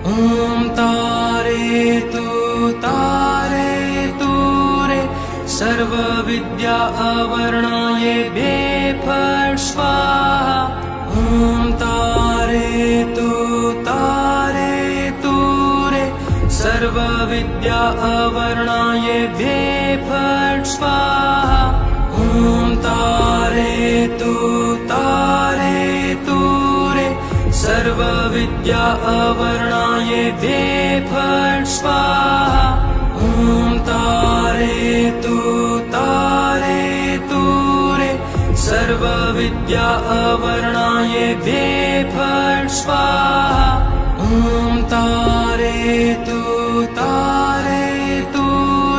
ॐ तारे तु रे सर्वविद्या अवर्णाय भे फट् स्वाहा। ॐ तारे तु रे सर्वविद्या अवर्णाय भे फट् स्वाहा। ॐ तारे तु रे सर्वविद्या अवर्णाय भे फट् स्वाहा। ॐ तारे तु रे सर्वविद्या अवर्णाय भे फट् स्वाहा। ॐ तारे तु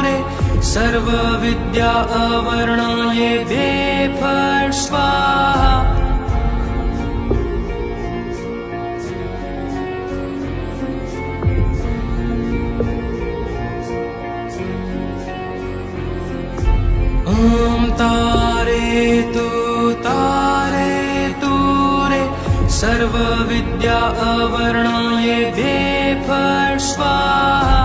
रे सर्वविद्या अवर्णाय भे फट् स्वाहा। ॐ तारे तु रे सर्वविद्या अवर्णाय भे फट् स्वाहा।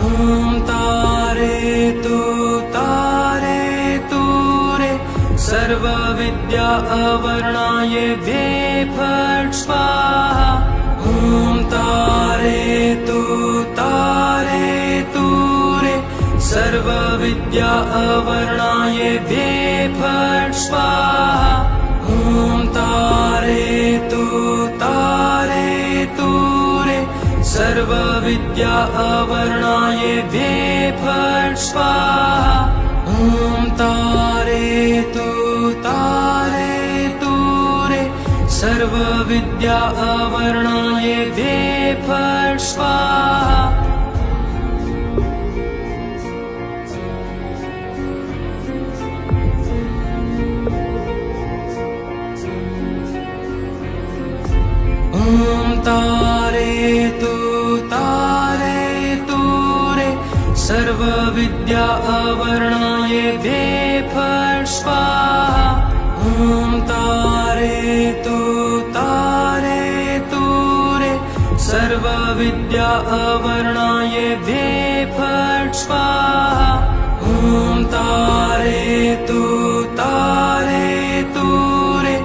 ॐ तारे तु रे सर्वविद्या अवर्णाय भे फट् स्वाहा। ॐ तारे तु रे सर्वविद्या अवर्णाय भे फट् स्वाहा। ॐ तारे तु रे सर्वविद्या अवर्णाय भे फट् स्वाहा। ॐ तारे तु रे सर्वविद्या अवर्णाय भे फट् स्वाहा। ॐ तारे तु रे सर्वविद्या अवर्णाय भे फट् स्वाहा। ॐ तारे तु रे सर्वविद्या अवर्णाय भे फट् स्वाहा। ॐ तारे तु रे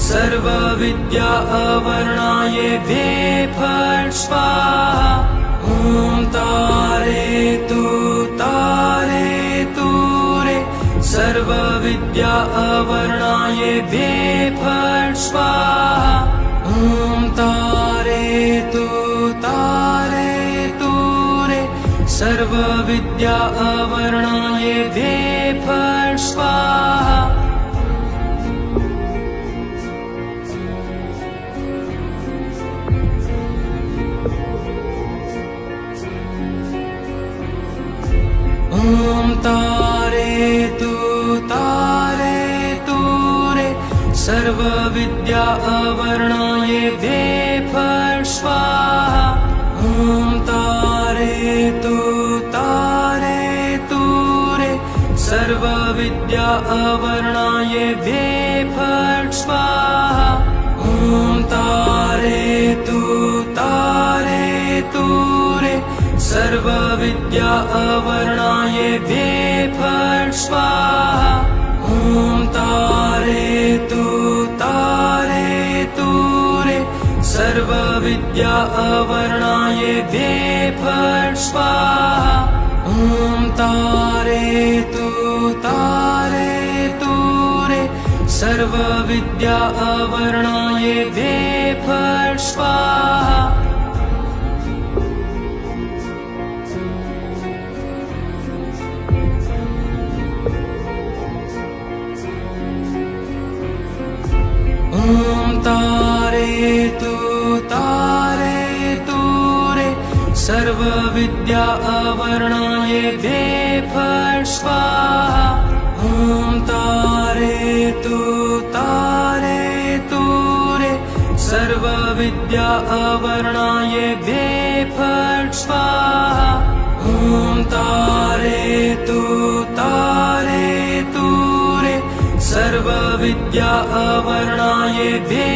सर्वविद्या अवर्णाय भे फट् स्वाहा। ॐ तारे तु रे सर्वविद्या अवर्णाय भे फट् स्वाहा। ॐ तारे तु रे सर्वविद्या अवर्णाय भे फट् स्वाहा। ॐ तारे तु रे सर्वविद्या अवर्णाय भे फट् स्वाहा। ॐ तारे तु रे सर्वविद्या अवर्णाय भे फट् स्वाहा। ॐ तारे तु रे सर्वविद्या अवर्णाय भे फट् स्वाहा। ॐ तारे तु रे सर्वविद्या अवर्णाय भे फट् स्वाहा। ॐ तारे तु रे सर्वविद्या अवर्णाय भे फट् स्वाहा। ॐ तारे तु रे सर्वविद्या अवर्णाय भे फट् स्वाहा। ॐ तारे तु रे सर्वविद्या अवर्णाय भे फट् स्वाहा। ॐ तारे तु रे सर्वविद्या अवर्णाय भे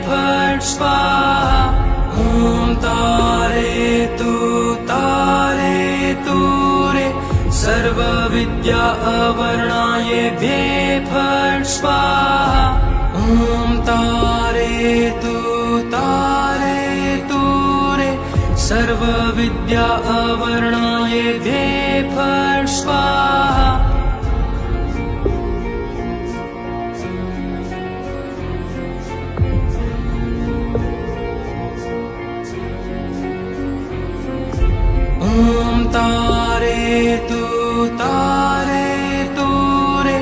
फट् स्वाहा। ॐ तारयतु तारयतु रे सर्वविद्या अवर्णायेभ्ये फट् स्वाहा ॐ तारयतु तारयतु रे सर्वविद्या अवर्णायेभ्ये फट् स्वाहा ॐ तारयतु तारयतु रे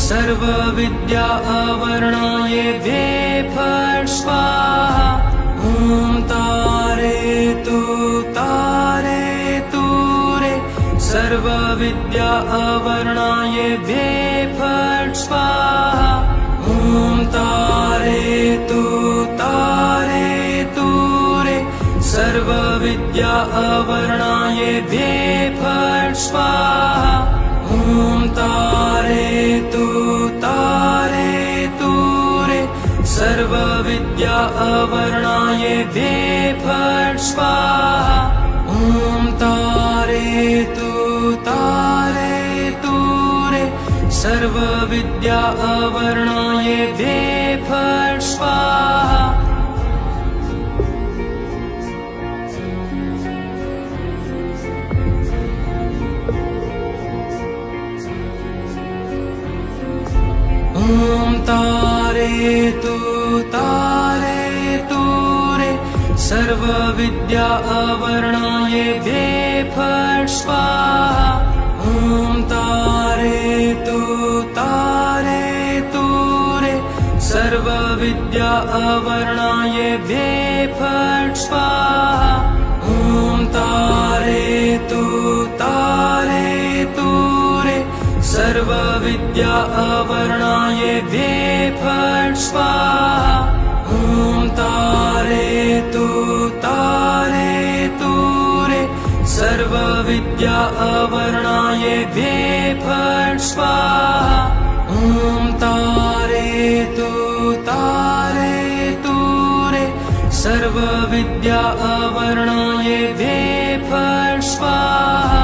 सर्वविद्या अवर्णायेभ्ये फट् स्वाहा ॐ तारयतु तारयतु रे सर्वविद्या अवर्णायेभ्ये फट् स्वाहा ॐ तारयतु तारयतु रे सर्वविद्या अवर्णायेभ्ये फट् स्वाहा ॐ तारयतु तारयतु रे सर्वविद्या अवर्णायेभ्ये फट् स्वाहा ॐ तारयतु तारयतु रे सर्वविद्या अवर्णायेभ्ये फट् स्वाहा ॐ तारयतु तारयतु रे सर्वविद्या अवर्णायेभ्ये फट् स्वाहा ॐ तारयतु तारयतु रे सर्वविद्या अवर्णायेभ्ये फट् स्वाहा ॐ तारयतु तारयतु रे सर्वविद्या अवर्णायेभ्ये फट् स्वाहा ॐ तारयतु तारयतु रे सर्वविद्या अवर्णायेभ्ये फट् स्वाहा ॐ तारयतु तारयतु रे सर्वविद्या अवर्णायेभ्ये फट् स्वाहा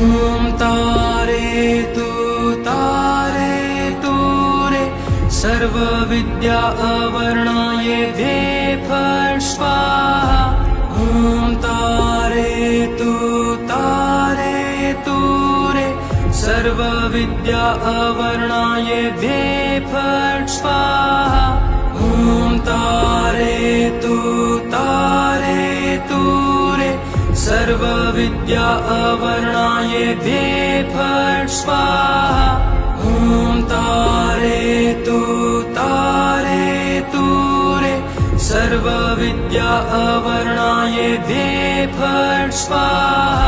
ॐ तारयतु तारयतु रे सर्वविद्या अवर्णायेभ्ये फट् स्वाहा ॐ तारयतु तारयतु रे सर्वविद्या अवर्णायेभ्ये फट् स्वाहा ॐ तारयतु तारयतु रे सर्वविद्या अवर्णायेभ्ये फट् स्वाहा ॐ तारयतु तारयतु रे सर्वविद्या अवर्णायेभ्ये फट् स्वाहा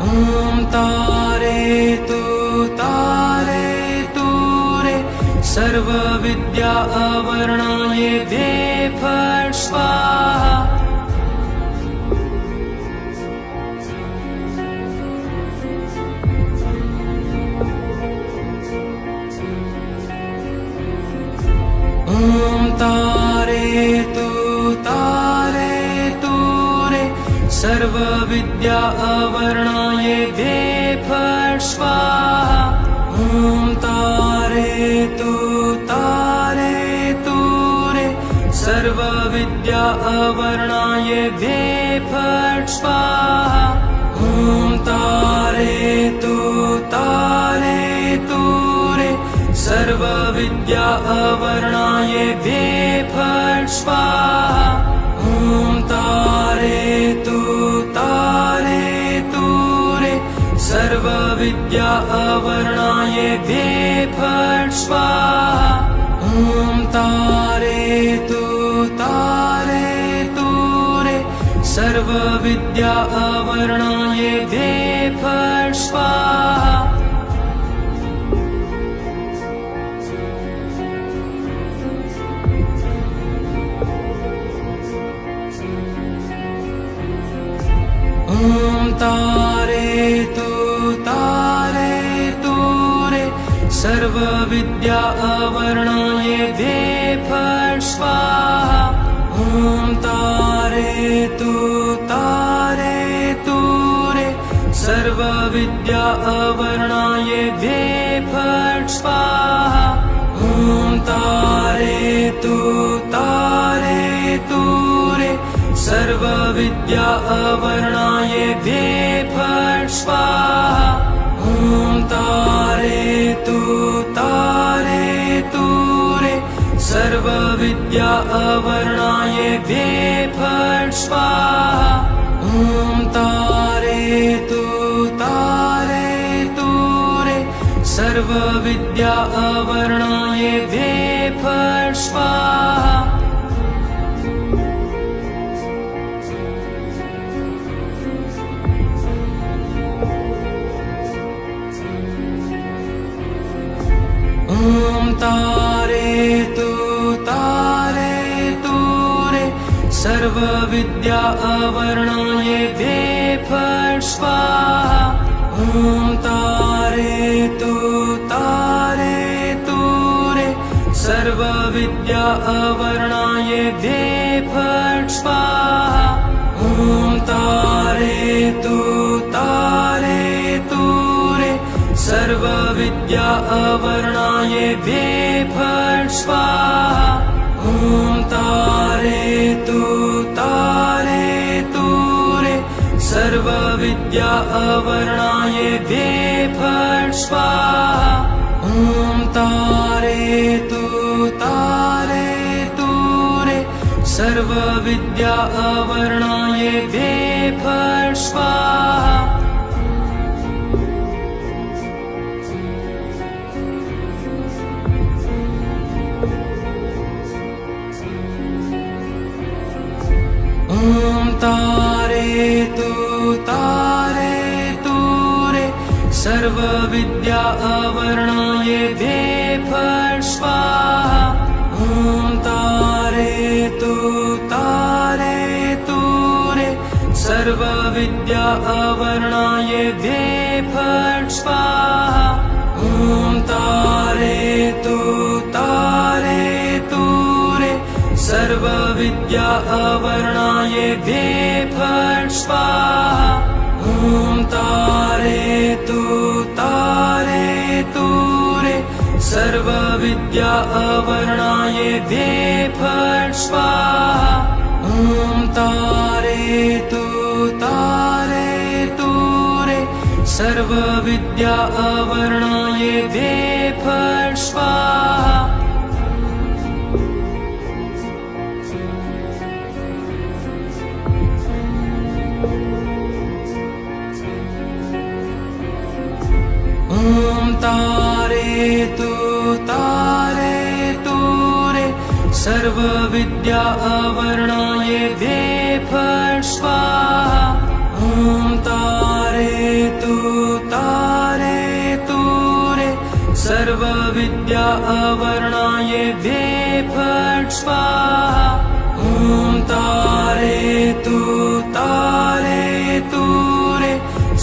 ॐ तारयतु तारयतु रे सर्वविद्या अवर्णायेभ्ये फट् स्वाहा ॐ तारयतु तारयतु रे सर्वविद्या अवर्णायेभ्ये फट् स्वाहा ॐ तारयतु तारयतु रे सर्वविद्या अवर्णायेभ्ये फट् स्वाहा ॐ तारयतु तारयतु रे सर्वविद्या अवर्णायेभ्ये फट् स्वाहा ॐ तारयतु तारयतु रे सर्वविद्या अवर्णायेभ्ये फट् स्वाहा ॐ तारयतु तारयतु रे सर्वविद्या अवर्णायेभ्ये फट् स्वाहा ॐ तारयतु सर्वविद्या अवर्णाय द्वे फट् स्वाहा ॐ तारयतु तारयतु रे सर्वविद्या अवर्णाय द्वे फट् स्वाहा ॐ तारयतु तारयतु रे सर्वविद्या अवर्णाय द्वे फट् स्वाहा ॐ तारयतु तारयतु रे सर्वविद्या अवर्णाय द्वे फट् स्वाहा ॐ तारयतु तारयतु रे सर्वविद्या अवर्णाय द्वे फट् स्वाहा ॐ तारयतु तारयतु रे सर्वविद्या अवर्णाय द्वे फट् स्वाहा ॐ तारयतु तारयतु रे सर्वविद्या अवर्णाय द्वे फट् स्वाहा ॐ तारयतु तारयतु रे सर्वविद्या अवर्णाय द्वे फट् स्वाहा ॐ तारयतु तारयतु रे सर्वविद्या अवर्णाय द्वे फट् स्वाहा ॐ तारयतु तारयतु रे सर्वविद्या अवर्णाय द्वे फट् स्वाहा ॐ तारयतु तारयतु रे सर्वविद्या अवर्णाय द्वे फट् स्वाहा ॐ तारयतु तारयतु रे सर्वविद्या अवर्णाय द्वे फट् स्वाहा ॐ तारयतु तारयतु रे सर्वविद्या अवर्णाय द्वे फट् स्वाहा ॐ तारयतु तारयतु रे सर्वविद्या अवर्णाय द्वे फट् स्वाहा ॐ तारयतु तारयतु रे सर्वविद्या अवर्णाय द्वे फट् स्वाहा ॐ तारयतु तारयतु रे सर्वविद्या अवर्णाय द्वे फट् स्वाहा ॐ तारयतु तारयतु रे सर्वविद्या अवर्णाय द्वे फट् स्वाहा ॐ तारयतु तारयतु रे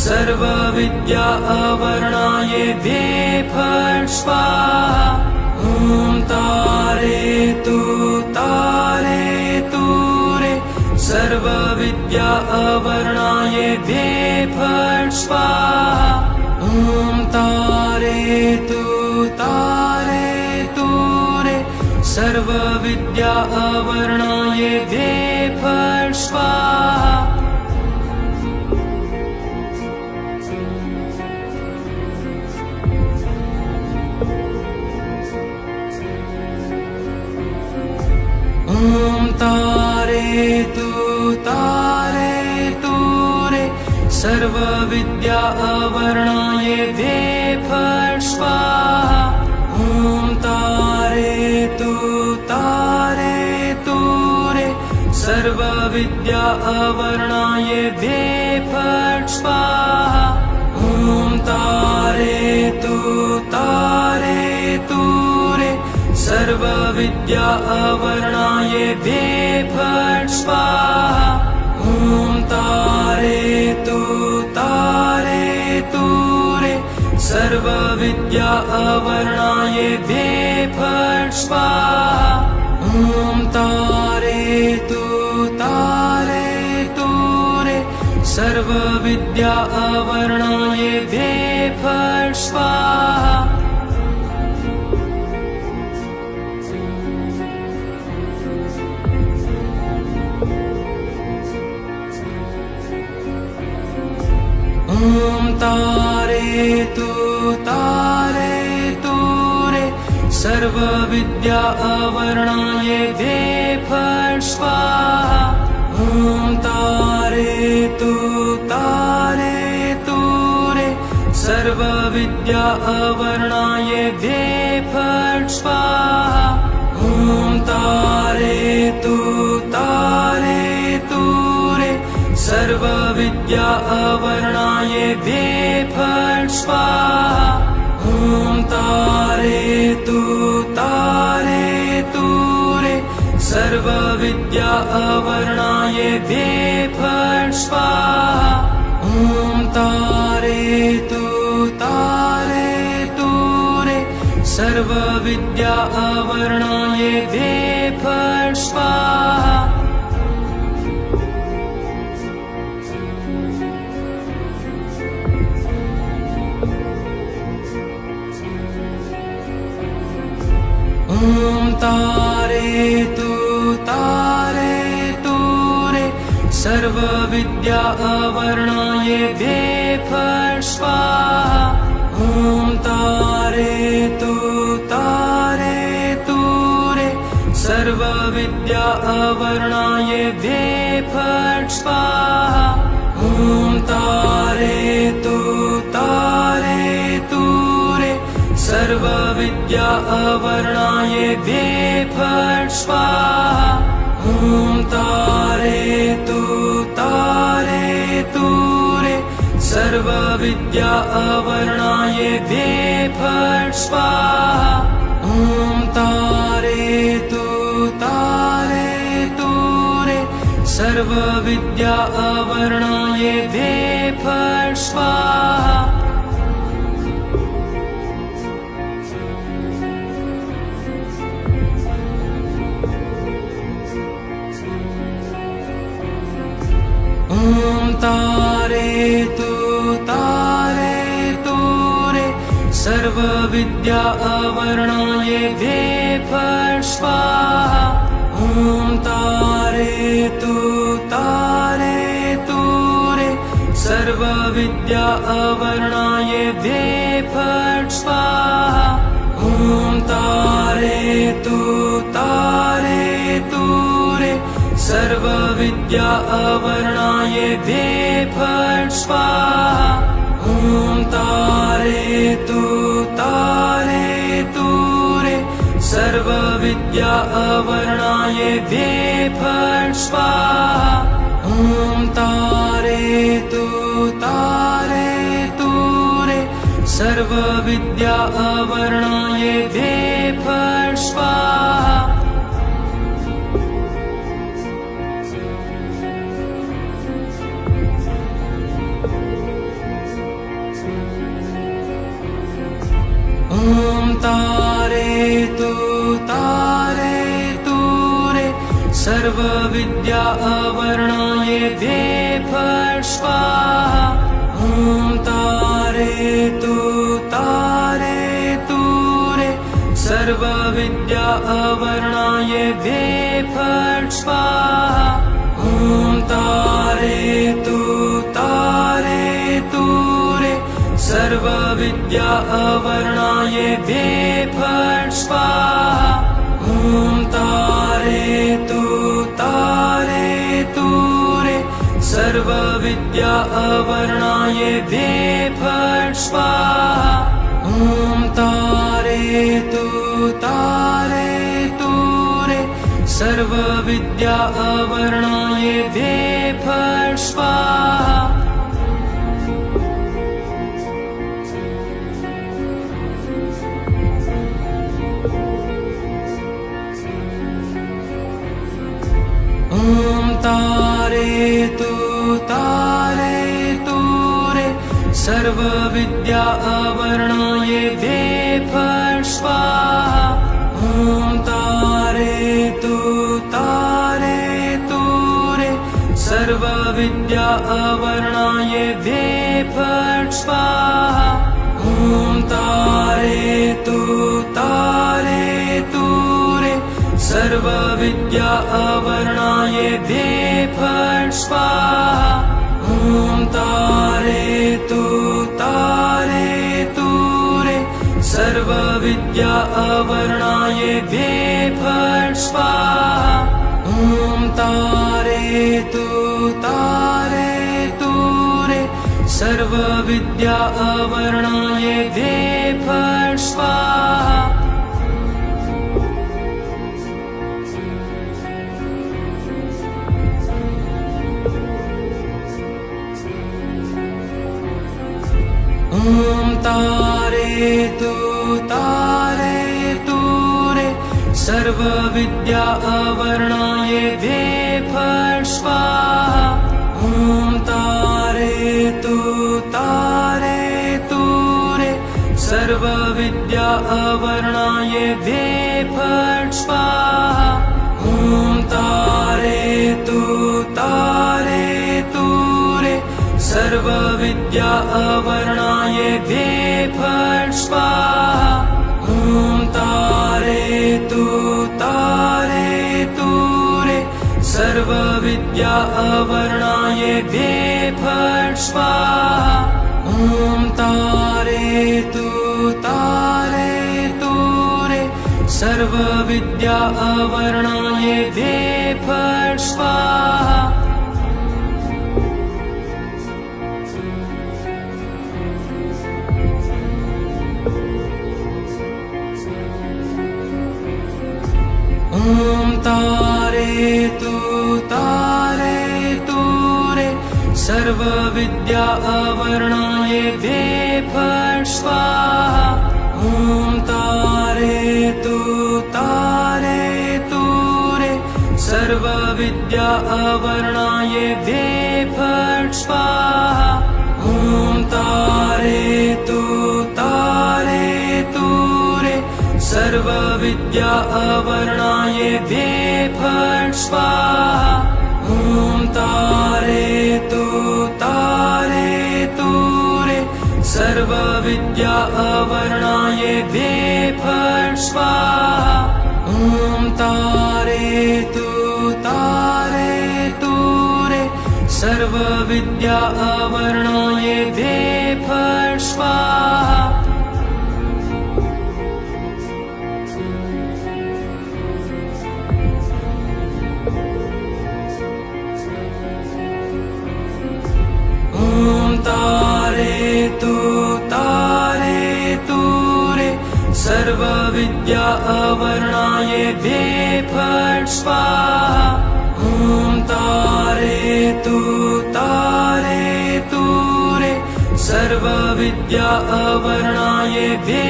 सर्वविद्या अवर्णाय द्वे फट् स्वाहा ॐ तारयतु तारयतु रे सर्वविद्या अवर्णाय द्वे फट् स्वाहा ॐ तारयतु तारयतु रे सर्वविद्या अवर्णाय द्वे फट् स्वाहा ॐ तारयतु तारयतु रे सर्वविद्या अवर्णाय द्वे फट् स्वाहा ॐ तारयतु तारयतु रे सर्वविद्या अवर्णाय द्वे फट् स्वाहा ॐ तारयतु तारयतु रे सर्वविद्या अवर्णाय द्वे फट् स्वाहा ॐ तारयतु तारयतु रे सर्व सर्वविद्या अवर्णायेभ्ये फट् स्वाहा। ॐ तारेतु तारेतु रे सर्वविद्या अवर्णायेभ्ये फट् स्वाहा। ॐ तारेतु तारेतु रे सर्वविद्या अवर्णायेभ्ये फट् स्वाहा। ॐ तारेतु तारेतु रे सर्वविद्या अवर्णायेभ्ये फट् स्वाहा। ॐ तारेतु तारेतु रे सर्वविद्या अवर्णायेभ्ये फट् स्वाहा। ॐ तारेतु तारेतु रे सर्वविद्या अवर्णायेभ्ये फट् स्वाहा। ॐ तारेतु तारेतु रे सर्वविद्या अवर्णायेभ्ये फट् स्वाहा। ॐ तारेतु तारेतु रे सर्वविद्या अवर्णायेभ्ये फट् स्वाहा। ॐ तारेतु तारेतु रे सर्वविद्या अवर्णायेभ्ये फट् स्वाहा। ॐ तारेतु तारेतु रे सर्वविद्या अवर्णायेभ्ये फट् स्वाहा। ॐ तारेतु तारेतु रे सर्वविद्या अवर्णायेभ्ये फट् स्वाहा। ॐ तारेतु तारेतु रे सर्वविद्या अवर्णायेभ्ये फट् स्वाहा। ॐ तारेतु तारेतु रे सर्वविद्या अवर्णायेभ्ये फट् स्वाहा। ॐ तारेतु तारेतु रे सर्वविद्या अवर्णायेभ्ये फट् स्वाहा। ॐ तारेतु तारेतु रे सर्वविद्या अवर्णायेभ्ये फट् स्वाहा। ॐ तारेतु तारेतु रे सर्वविद्या अवर्णायेभ्ये फट् स्वाहा। ॐ तारेतु तारेतु रे सर्वविद्या अवर्णायेभ्ये फट् स्वाहा। ॐ तारेतु तारेतु रे सर्वविद्या अवर्णायेभ्ये फट् स्वाहा। ॐ तारेतु तारेतु रे सर्वविद्या अवर्णायेभ्ये फट् स्वाहा। ॐ तारेतु तारेतु रे सर्वविद्या अवर्णायेभ्ये फट् स्वाहा। ॐ तारेतु तारेतु रे सर्वविद्या अवर्णायेभ्ये फट् स्वाहा। ॐ तारेतु तारेतु रे सर्वविद्या अवर्णायेभ्ये फट् स्वाहा। ॐ तारेतु तारेतु रे सर्वविद्या अवर्णाये दे फट् स्वाहा। ॐ तारयतु तारयतु रे सर्वविद्या अवर्णाय दे फट् स्वाहा। ॐ तारयतु तारयतु रे सर्वविद्या अवर्णाय दे फट् स्वाहा। ॐ तारयतु तारयतु रे सर्वविद्या अवर्णाय दे फट् स्वाहा। ॐ तारयतु तारयतु रे सर्वविद्या अवर्णाय दे फट् स्वाहा। ॐ तारयतु तारयतु रे सर्वविद्या अवर्णाय दे फट् स्वाहा। ॐ तारयतु तारयतु रे सर्वविद्या अवर्णाय दे फट् स्वाहा। ॐ तारयतु तारयतु रे सर्वविद्या अवर्णाय दे फट् स्वाहा। ॐ तारयतु तारयतु रे सर्वविद्या अवर्णाय दे फट् स्वाहा। ॐ तारयतु तारयतु रे सर्वविद्या अवर्णाय दे फट् स्वाहा। ॐ तारयतु तारयतु रे सर्वविद्या अवर्णाय दे फट् स्वाहा। ॐ तारयतु तारयतु रे सर्वविद्या अवर्णाय दे फट् स्वाहा। ॐ तारयतु तारयतु रे सर्वविद्या अवर्णाय दे फट् स्वाहा। ॐ तारयतु तारयतु रे सर्वविद्या अवर्णाय दे फट् स्वाहा। ॐ तारयतु तारयतु रे सर्वविद्या अवर्णाय दे फट् स्वाहा। ॐ तारयतु तारयतु रे सर्वविद्या अवर्णाय दे फट् स्वाहा। ॐ तारयतु तारयतु रे सर्वविद्या अवर्णाय दे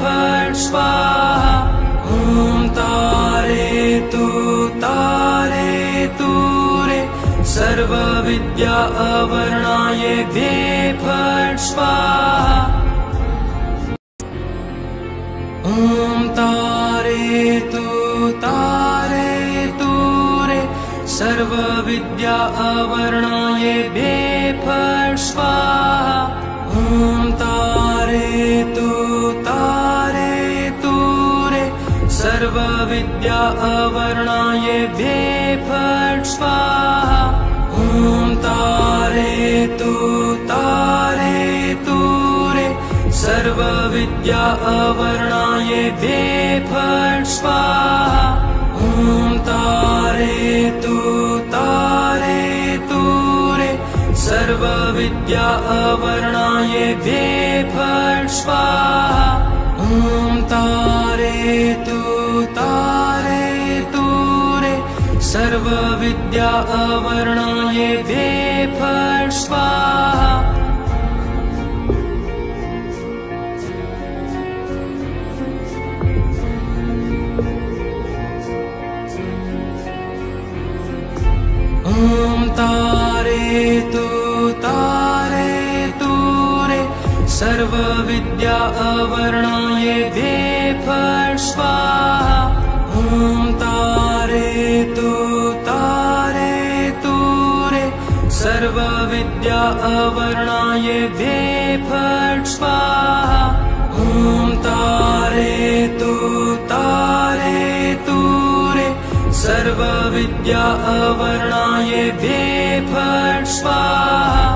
फट् स्वाहा। ॐ तारयतु तारयतु रे सर्वविद्या अवर्णाय दे फट् स्वाहा। ॐ तारयतु तारयतु रे सर्वविद्या अवर्णाय दे फट् स्वाहा। ॐ तारयतु तारयतु रे सर्वविद्या अवर्णाय दे फट् स्वाहा। ॐ तारयतु तारयतु रे सर्वविद्या अवर्णाय दे फट् स्वाहा। ॐ तारयतु तारयतु रे सर्वविद्या अवर्णाय दे फट् स्वाहा। ॐ तारयतु तारयतु रे सर्वविद्या अवर्णाय दे फट् स्वाहा। ॐ तारयतु तारयतु रे सर्व सर्वविद्या अवर्णाय दे फट् स्वाहा। ॐ तारेतु तारेतु रे सर्वविद्या अवर्णाय दे फट् स्वाहा। ॐ तारेतु तारेतु रे सर्वविद्या अवर्णाय दे फट् स्वाहा।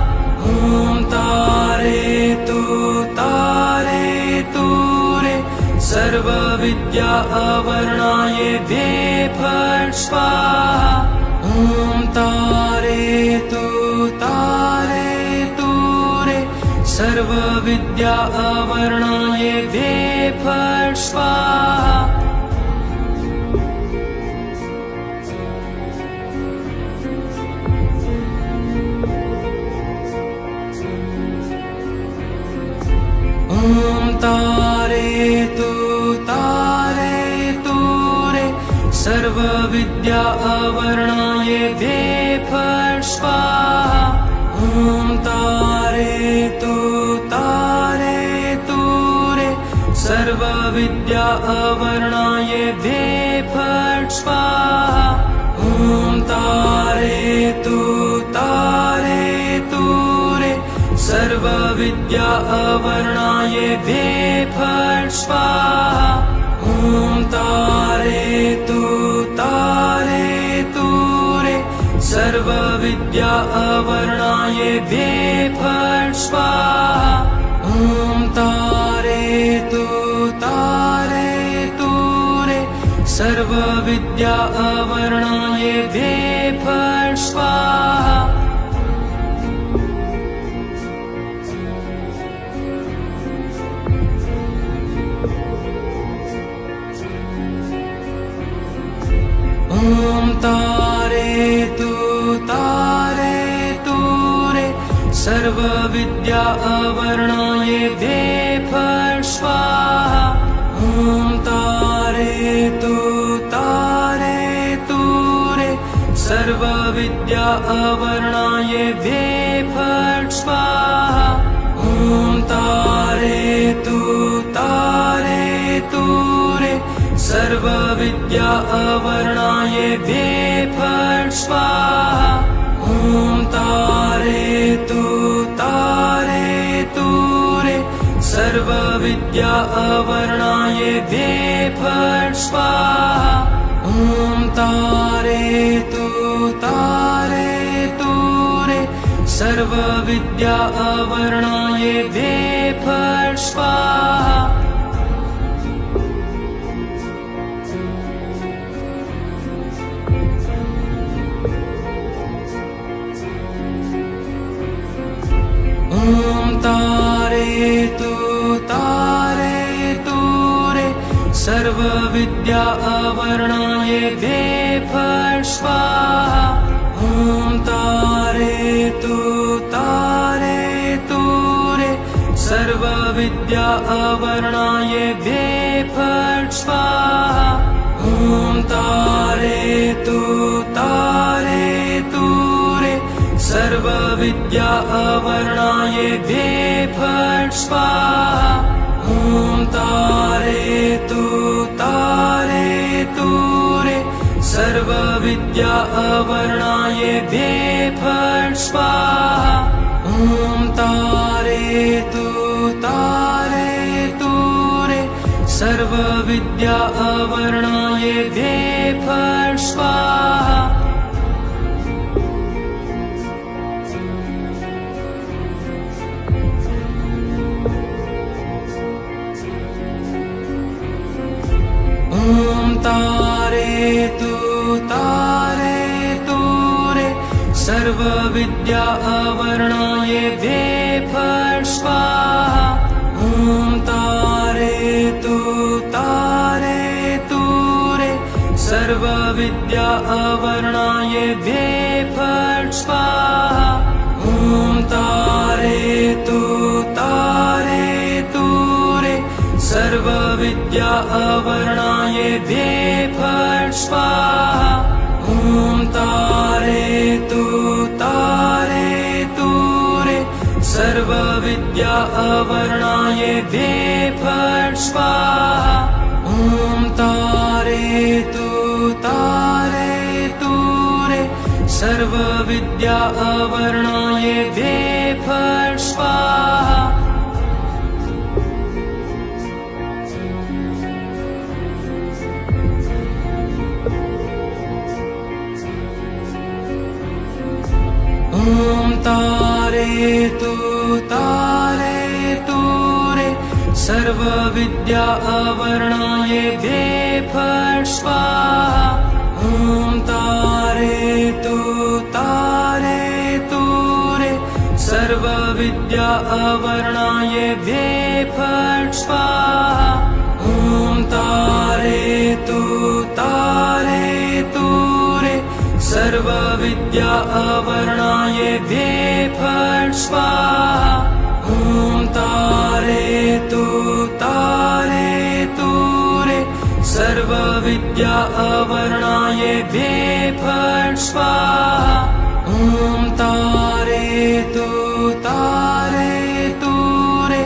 ॐ तारेतु तारेतु रे सर्वविद्या अवर्णाय दे फट् स्वाहा। ॐ तारेतु तारेतु रे सर्वविद्या अवर्णाय दे फट् स्वाहा। ॐ तारेतु तारेतु रे सर्वविद्या अवर्णाय दे फट् स्वाहा। ॐ तारेतु तारेतु रे सर्वविद्या अवर्णाय दे फट् स्वाहा। ॐ तारेतु तारेतु रे सर्वविद्या अवर्णाय दे फट् स्वाहा। ॐ तारेतु तारेतु रे सर्वविद्या अवर्णाय दे फट् स्वाहा। ॐ तारेतु तारेतु रे सर्वविद्या अवर्णाय दे फट् स्वाहा। ॐ तारेतु तारेतु रे सर्वविद्या अवर्णाय दे फट् स्वाहा। ॐ तारेतु तारेतु रे सर्वविद्या अवर्णाय दे फट् स्वाहा। ॐ तारेतु तारेतु रे सर्वविद्या अवर्णाय दे फट् स्वाहा। ॐ तारेतु तारेतु रे सर्वविद्या अवर्णाय दे फट् स्वाहा। ॐ तारेतु तारेतु रे सर्वविद्या अवर्णाय दे फट् स्वाहा। ॐ तारेतु तारेतु रे सर्वविद्या अवर्णाय दे फट् स्वाहा। ॐ तारेतु तारेतु रे सर्वविद्या अवर्णाय दे फट् स्वाहा। ॐ तारेतु तारेतु रे सर्वविद्या अवर्णाय दे फट् स्वाहा। ॐ तारेतु तारेतु रे सर्वविद्या अवर्णाय दे फट् स्वाहा। ॐ तारेतु तारेतु रे सर्वविद्या अवर्णाय दे फट् स्वाहा। ॐ तारेतु तारेतु रे सर्वविद्या अवर्णाय दे फट् स्वाहा। ॐ तारेतु तारेतु रे सर्वविद्या अवर्णाय दे फट् स्वाहा। ॐ तारेतु तारेतु रे सर्वविद्या अवर्णाय दे फट् स्वाहा। ॐ तारेतु तारेतु रे सर्वविद्या अवर्णाय द्वे फट् स्वाहा। ॐ तारेतु तारेतु रे सर्वविद्या अवर्णाय द्वे फट् स्वाहा। ॐ तारेतु तारेतु रे सर्वविद्या अवर्णाय द्वे फट् स्वाहा। ॐ तारेतु तारेतु रे सर्वविद्या अवर्णाय द्वे फट् स्वाहा। ॐ तारेतु तारेतु रे सर्वविद्या अवर्णाय द्वे फट् स्वाहा। ॐ तारेतु तारेतु रे सर्वविद्या अवर्णाय द्वे फट् स्वाहा। ॐ तारेतु तारेतु रे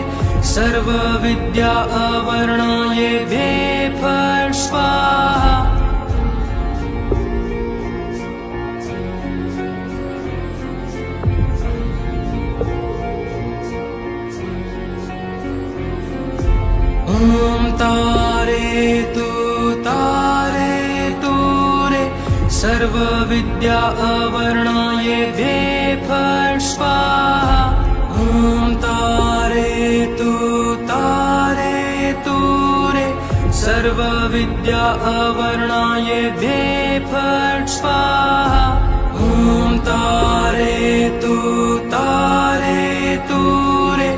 सर्वविद्या अवर्णाय द्वे फट् स्वाहा। ॐ तारेतु तारेतु रे सर्वविद्या अवर्णाय द्वे फट् स्वाहा। ॐ तारेतु तारेतु रे सर्वविद्या अवर्णाय द्वे फट् स्वाहा। ॐ तारेतु तारेतु रे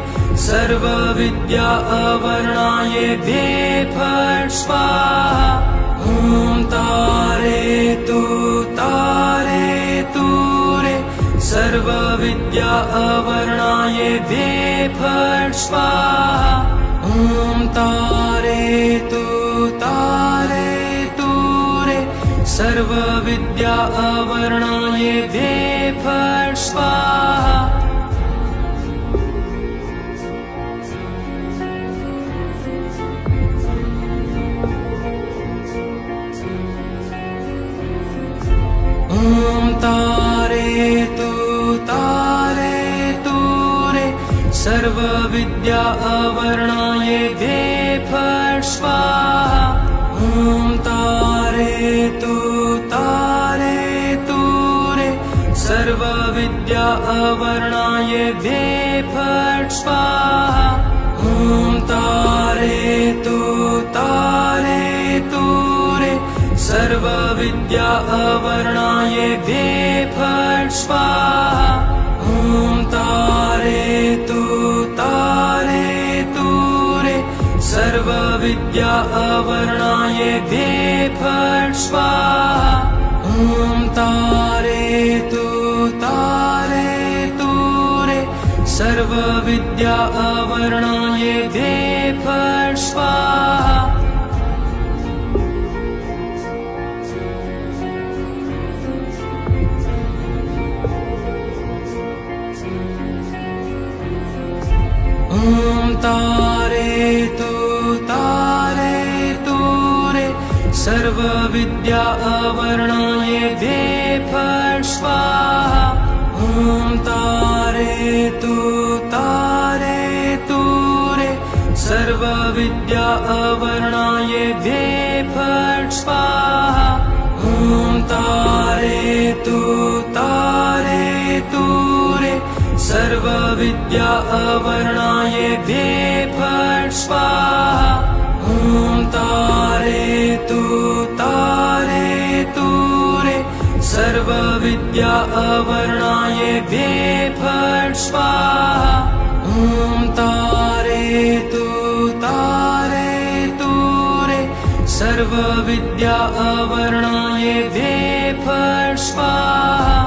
सर्वविद्या अवर्णाय द्वे फट् स्वाहा। ॐ तारेतु तारेतु रे सर्वविद्या अवर्णाय द्वे फट् स्वाहा। ॐ तारेतु तारेतु रे सर्वविद्या अवर्णाय द्वे फट् स्वाहा। ॐ तारेतु तारेतु रे सर्वविद्या अवर्णाय द्वे फट् स्वाहा। ॐ तारेतु तारेतु रे सर्वविद्या अवर्णाय द्वे फट् स्वाहा। ॐ तारेतु तारेतु रे सर्वविद्या अवर्णाय द्वे फट् स्वाहा। ॐ तारेतु तारेतु रे सर्वविद्या अवर्णाय द्वे फट् स्वाहा। ॐ तारेतु तारेतु रे सर्वविद्या अवर्णाय द्वे फट् स्वाहा। ॐ तारेतु तारेतु रे सर्वविद्या अवर्णाय द्वे फट् स्वाहा। ॐ तारेतु तारेतु रे सर्वविद्या अवर्णाय द्वे फट् स्वाहा। ॐ तारेतु तारेतु रे सर्वविद्या अवर्णाय द्वे फट् स्वाहा। ॐ तारेतु तारेतु रे सर्वविद्या अवर्णाय द्वे फट् स्वाहा। ॐ तारेतु तारेतु रे सर्वविद्या अवर्णाय द्वे फट् स्वाहा।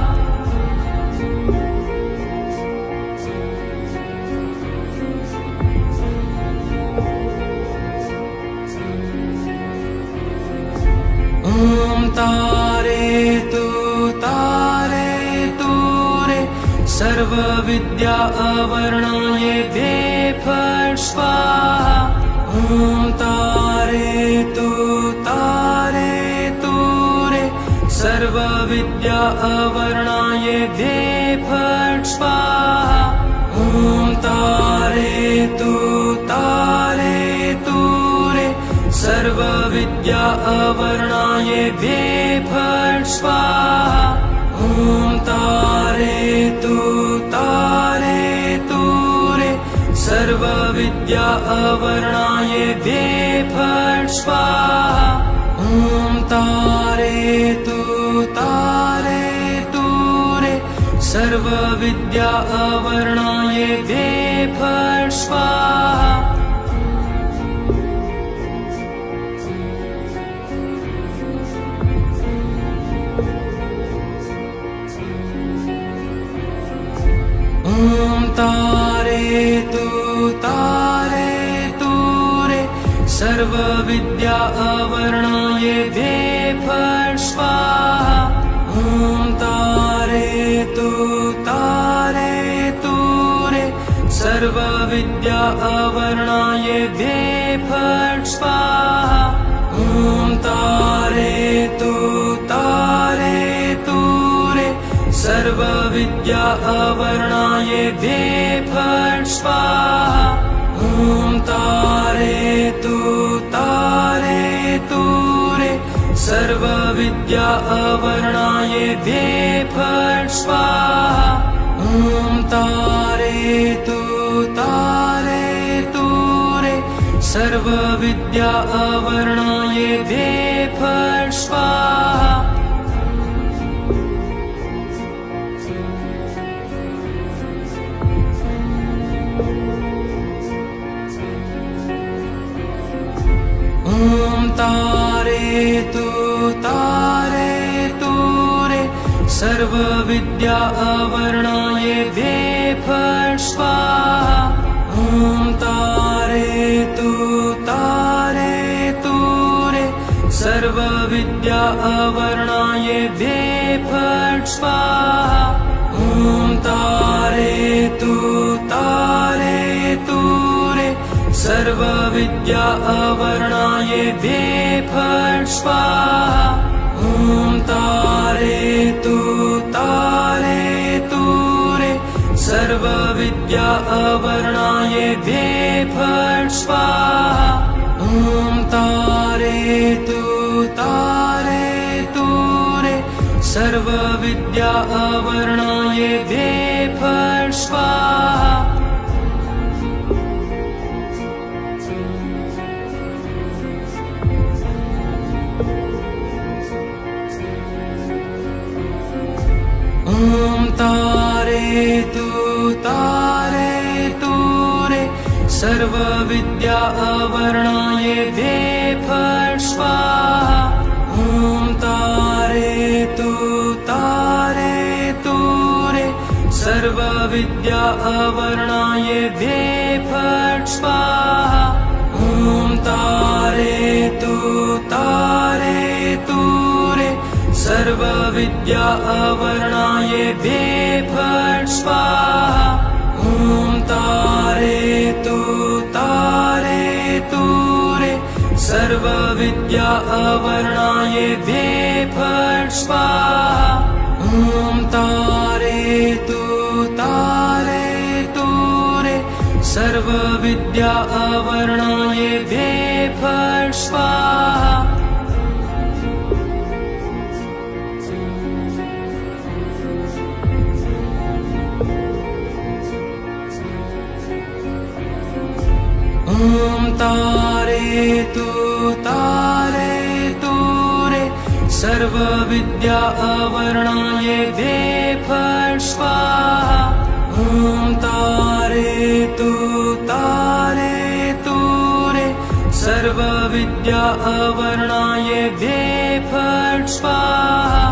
ॐ तारेतु तारेतु रे सर्व सर्वविद्या अवर्णाय द्वे फट् स्वाहा। ॐ तारेतु तारेतु रे सर्वविद्या अवर्णाय द्वे फट् स्वाहा। ॐ तारेतु तारेतु रे सर्वविद्या अवर्णाय द्वे फट् स्वाहा। ॐ तारेतु तारेतु रे सर्वविद्या अवर्णाय द्वे फट् स्वाहा। ॐ तारेतु तारेतु रे सर्वविद्या अवर्णाय द्वे फट् स्वाहा। ॐ तारेतु तारेतु रे सर्वविद्या अवर्णाय द्वे फट् स्वाहा। ॐ तारेतु तारेतु रे सर्वविद्या अवर्णाय द्वे फट् स्वाहा। ॐ तारेतु तारेतु रे सर्वविद्या अवर्णाय द्वे फट् स्वाहा। ॐ तारेतु तारेतु रे सर्वविद्या अवर्णाय द्वे फट् स्वाहा। ॐ तारेतु तारेतु रे सर्वविद्या अवर्णाय द्वे फट् स्वाहा। ॐ तारेतु तारेतु रे सर्वविद्या अवर्णाय द्वे फट् स्वाहा। ॐ तारेतु तारेतु रे सर्वविद्या अवर्णाय द्वे फट् स्वाहा। ॐ तारेतु तारेतु रे सर्वविद्या अवर्णाय द्वे फट् स्वाहा। ॐ तारेतु तारेतु रे सर्वविद्या अवर्णाय द्वे फट् स्वाहा। ॐ तारेतु तारेतु रे सर्वविद्या अवर्णाय द्वे फट् स्वाहा। ॐ तारेतु तारेतु रे सर्वविद्या अवर्णाय द्वे फट् स्वाहा। ॐ तारेतु तारेतु रे सर्वविद्या अवर्णाय द्वे फट् स्वाहा। ॐ तारेतु तारेतु रे सर्वविद्या अवर्णाय द्वे फट् स्वाहा। ॐ तारेतु तारेतु रे सर्वविद्या अवर्णाय द्वे फट् स्वाहा। ॐ तारेतु तारेतु रे सर्वविद्या अवर्णाय द्वे फट् स्वाहा। ॐ तारेतु तारेतु रे सर्वविद्या अवर्णाय द्वे फट् स्वाहा। ॐ तारेतु तारेतु रे सर्वविद्या अवर्णाय द्वे फट् स्वाहा।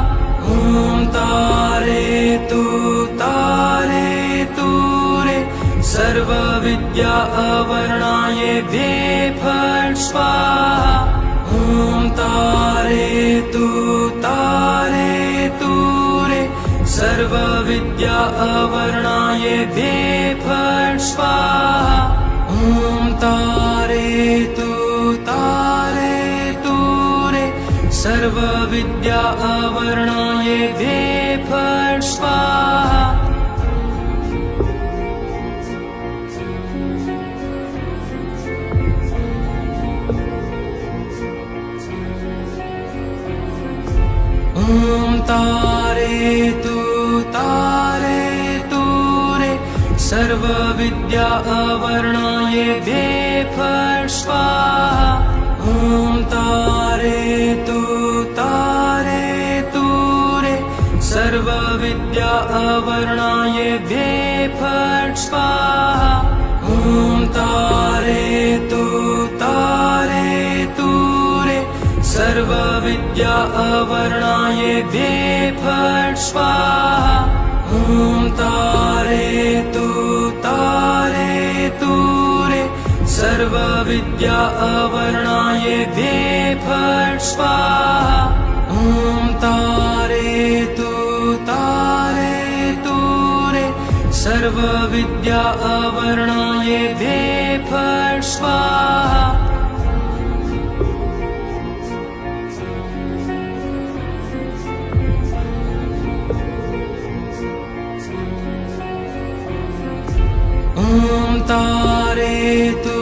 ॐ तारेतु तारेतु रे सर्वविद्या अवर्णाय द्वे फट् स्वाहा। ॐ तारेतु तारेतु रे सर्वविद्या अवर्णायेभ्ये फट् स्वाहा। ॐ तारयतु तारयतु रे सर्वविद्या अवर्णायेभ्ये फट् स्वाहा। ॐ तारयतु तारयतु रे सर्वविद्या अवर्णायेभ्ये फट् स्वाहा। ॐ तारयतु तारयतु रे सर्वविद्या अवर्णायेभ्ये फट् स्वाहा। ॐ तारयतु तारयतु रे सर्वविद्या अवर्णायेभ्ये फट् स्वाहा। ॐ तारयतु तारयतु रे सर्वविद्या अवर्णायेभ्ये फट् स्वाहा। ॐ तारयतु तारयतु रे सर्वविद्या अवर्णायेभ्ये फट् स्वाहा। ॐ तारयतु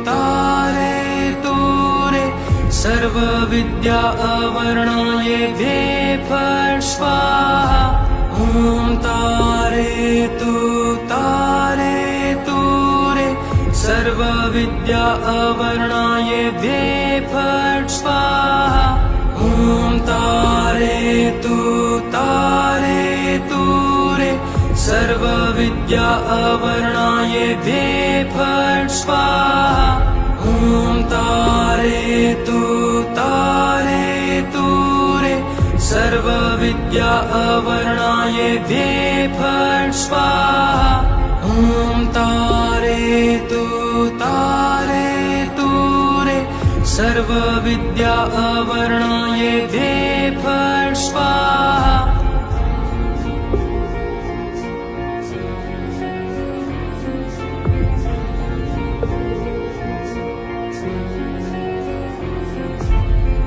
तारयतु रे सर्वविद्या अवर्णायेभ्ये फट् स्वाहा। ॐ तारयतु तारयतु रे सर्वविद्या अवर्णायेभ्ये फट् स्वाहा। ॐ तारयतु तारयतु रे सर्वविद्या अवर्णायेभ्ये फट् स्वाहा। ॐ तारयतु तारयतु रे सर्वविद्या अवर्णायेभ्ये फट् स्वाहा। ॐ तारयतु तारयतु रे सर्वविद्या अवर्णायेभ्ये फट् स्वाहा।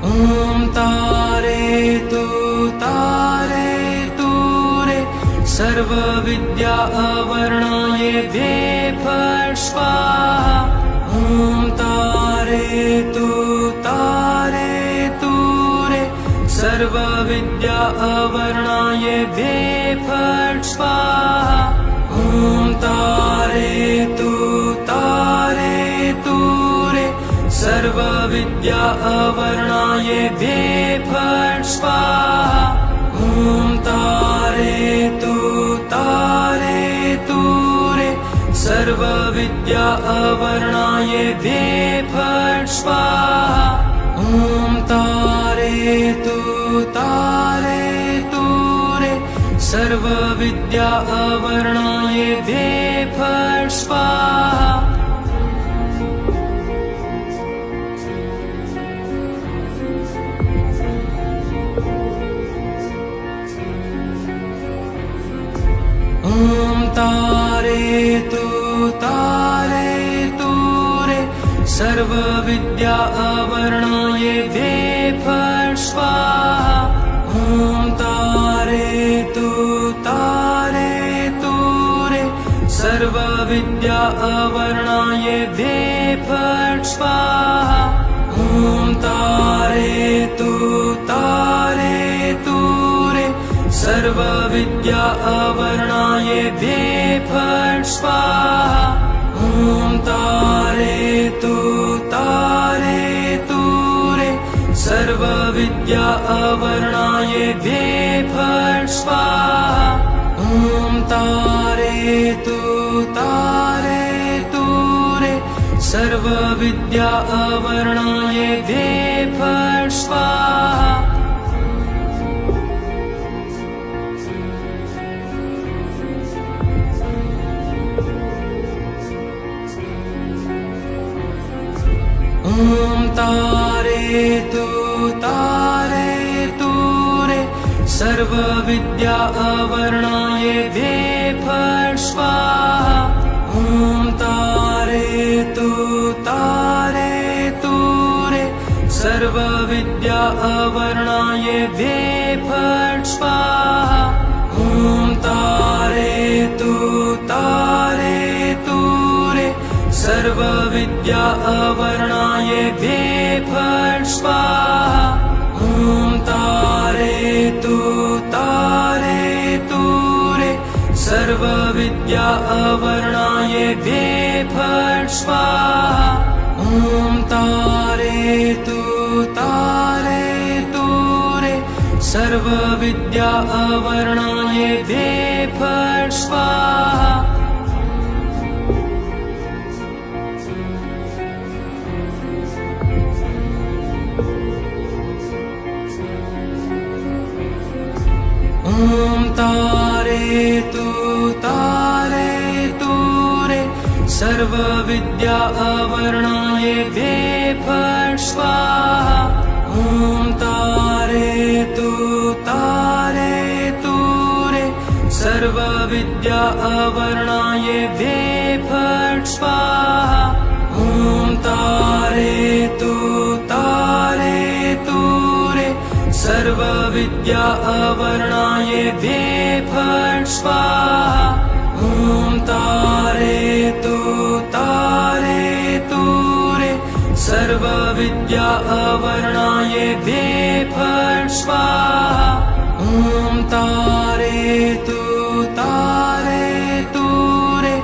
ॐ तारयतु तारयतु रे सर्वविद्या अवर्णायेभ्ये फट् स्वाहा। ॐ तारयतु तारयतु रे सर्वविद्या अवर्णायेभ्ये फट् स्वाहा। ॐ तारयतु तारयतु रे सर्वविद्या अवर्णायेभ्ये फट् स्वाहा। ॐ तारयतु तारयतु रे सर्वविद्या अवर्णायेभ्ये फट् स्वाहा। ॐ तारयतु तारयतु रे सर्वविद्या अवर्णायेभ्ये फट् स्वाहा। ॐ तारयतु तारयतु रे सर्वविद्या अवर्णायेभ्ये फट् स्वाहा। ॐ तारयतु तारयतु रे सर्वविद्या अवर्णायेभ्ये फट् स्वाहा। ॐ तारयतु तारयतु रे सर्वविद्या अवर्णायेभ्ये फट् स्वाहा। ॐ तारयतु तारयतु रे सर्वविद्या अवर्णायेभ्ये फट् स्वाहा। ॐ तारयतु तारयतु रे सर्वविद्या अवर्णायेभ्ये फट् स्वाहा। ॐ तारयतु तारयतु रे सर्वविद्या अवर्णाय द्वे फट् स्वाहा। ॐ तारयतु तारयतु रे सर्वविद्या अवर्णाय द्वे फट् स्वाहा। ॐ तारयतु तारयतु रे सर्वविद्या अवर्णाय द्वे फट् स्वाहा। ॐ तारयतु तारयतु रे सर्वविद्या अवर्णाय द्वे फट् स्वाहा। ॐ तारयतु तारयतु रे सर्वविद्या अवर्णाय द्वे फट् स्वाहा। ॐ तारयतु तारयतु रे सर्वविद्या अवर्णाय द्वे फट् स्वाहा। ॐ तारयतु तारयतु रे सर्वविद्या अवर्णाय द्वे फट् स्वाहा। ॐ तारयतु तारयतु रे सर्वविद्या अवर्णाय द्वे फट् स्वाहा। ॐ तारयतु तारयतु रे सर्वविद्या अवर्णाय द्वे फट् स्वाहा। ॐ तारयतु तारयतु रे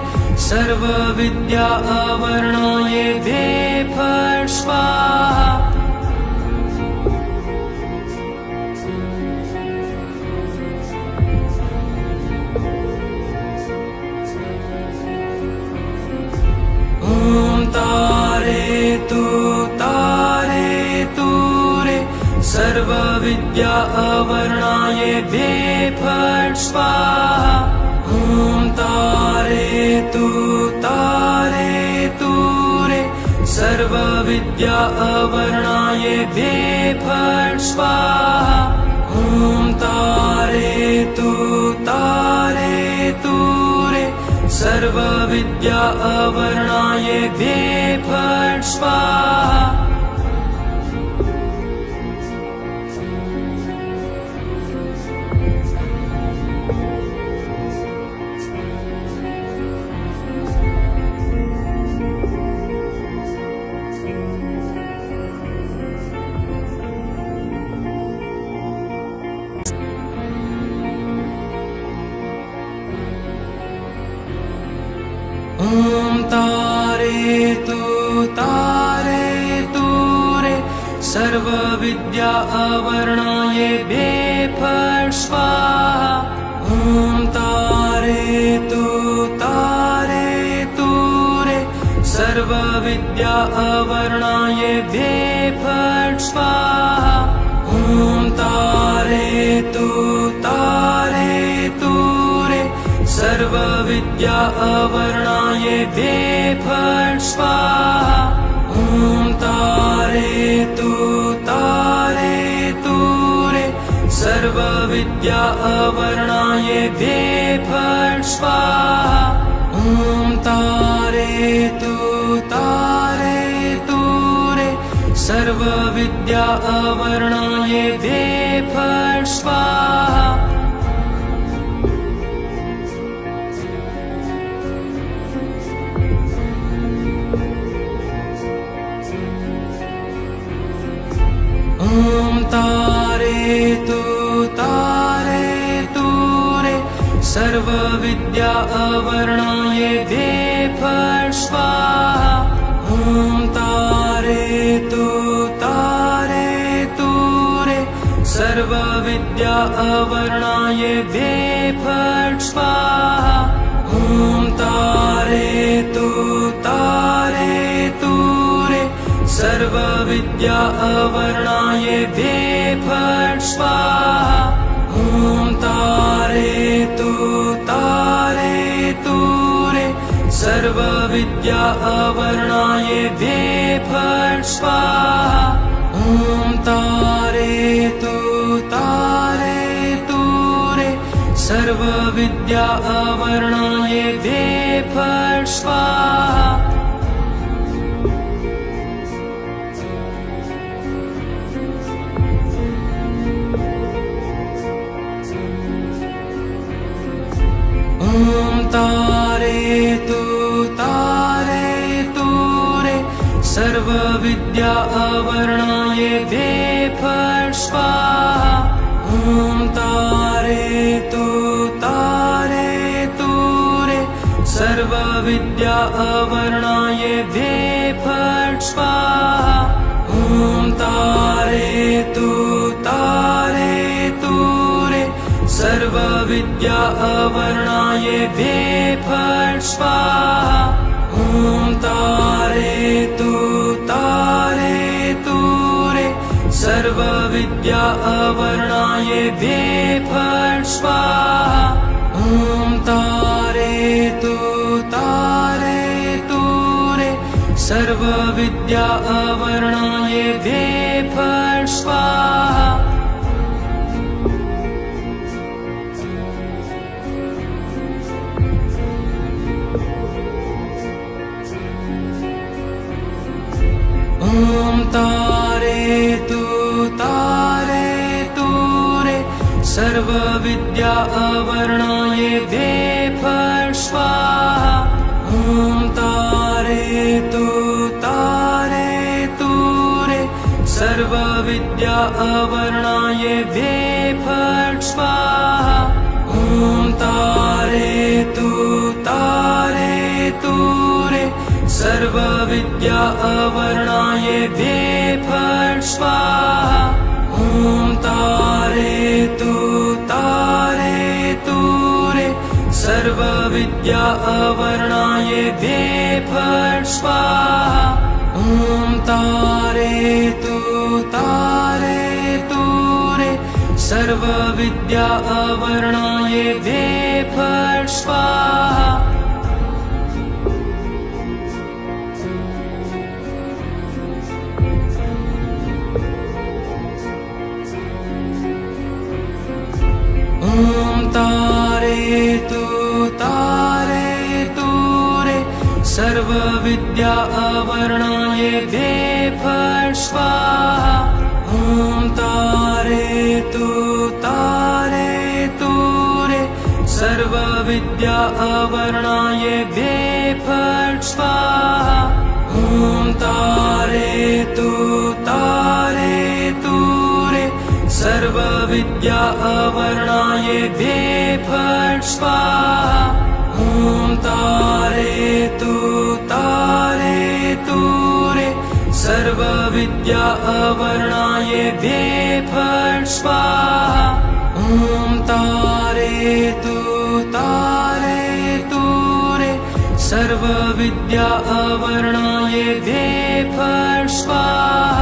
सर्वविद्या अवर्णाय द्वे फट् स्वाहा। ॐ तारयतु तारयतु रे सर्वविद्या अवर्णाय द्वे फट् स्वाहा। ॐ तारयतु तारयतु रे सर्वविद्या अवर्णाय द्वे फट् स्वाहा। ॐ तारयतु तारयतु रे सर्वविद्या अवर्णाय द्वे फट् स्वाहा। ॐ तारयतु तारयतु रे सर्वविद्या अवर्णाय द्वे फट् स्वाहा। ॐ तारयतु तारयतु रे सर्वविद्या अवर्णाय द्वे फट् स्वाहा। ॐ तारयतु तारयतु रे सर्वविद्या अवर्णाय द्वे फट् स्वाहा। ॐ तारयतु तारयतु रे सर्वविद्या अवर्णाय द्वे फट् स्वाहा। ॐ तारयतु तारयतु रे सर्वविद्या अवर्णाय द्वे फट् स्वाहा। ॐ तारयतु तारयतु रे सर्वविद्या अवर्णाय द्वे फट् स्वाहा। ॐ तारयतु तारयतु रे सर्वविद्या अवर्णाय द्वे फट् स्वाहा। ॐ तारयतु तारयतु रे सर्वविद्या अवर्णाय द्वे फट् स्वाहा। ॐ तारयतु तारयतु रे सर्वविद्या अवर्णाय द्वे फट् स्वाहा। ॐ तारयतु तारयतु सर्वविद्या अवर्णाय वे फट् स्वाहा। ॐ तारेतु तारेतु रे सर्वविद्या अवर्णाय वे फट् स्वाहा। ॐ तारेतु तारेतु रे सर्वविद्या अवर्णाय वे फट् स्वाहा। ॐ तारेतु तारेतु रे सर्वविद्या अवर्णाय वे फट् स्वाहा। ॐ तारेतु तारेतु रे सर्वविद्या अवर्णाय वे फट् स्वाहा। ॐ तारेतु तारेतु रे सर्वविद्या अवर्णाय वे फट् स्वाहा। ॐ तारेतु तारेतु रे सर्वविद्या अवर्णाय वे फट् स्वाहा। ॐ तारेतु तारेतु रे सर्वविद्या अवर्णाय वे फट् स्वाहा। ॐ तारेतु तारेतु रे सर्वविद्या अवर्णाय वे फट् स्वाहा। ॐ तारेतु तारेतु रे सर्वविद्या अवर्णाय वे फट् स्वाहा। ॐ तारेतु तारेतु रे सर्वविद्या अवर्णाय वे फट् स्वाहा। ॐ तारेतु तारेतु रे सर्वविद्या अवर्णाय वे फट् स्वाहा। ॐ तारेतु तारेतु रे सर्वविद्या अवर्णाय वे फट् स्वाहा। ॐ तारेतु तारेतु रे सर्वविद्या अवर्णाय वे फट् स्वाहा। ॐ तारेतु तारेतु रे सर्वविद्या अवर्णाय वे फट् स्वाहा। ॐ तारेतु तारेतु रे सर्वविद्या अवर्णाय वे फट् स्वाहा।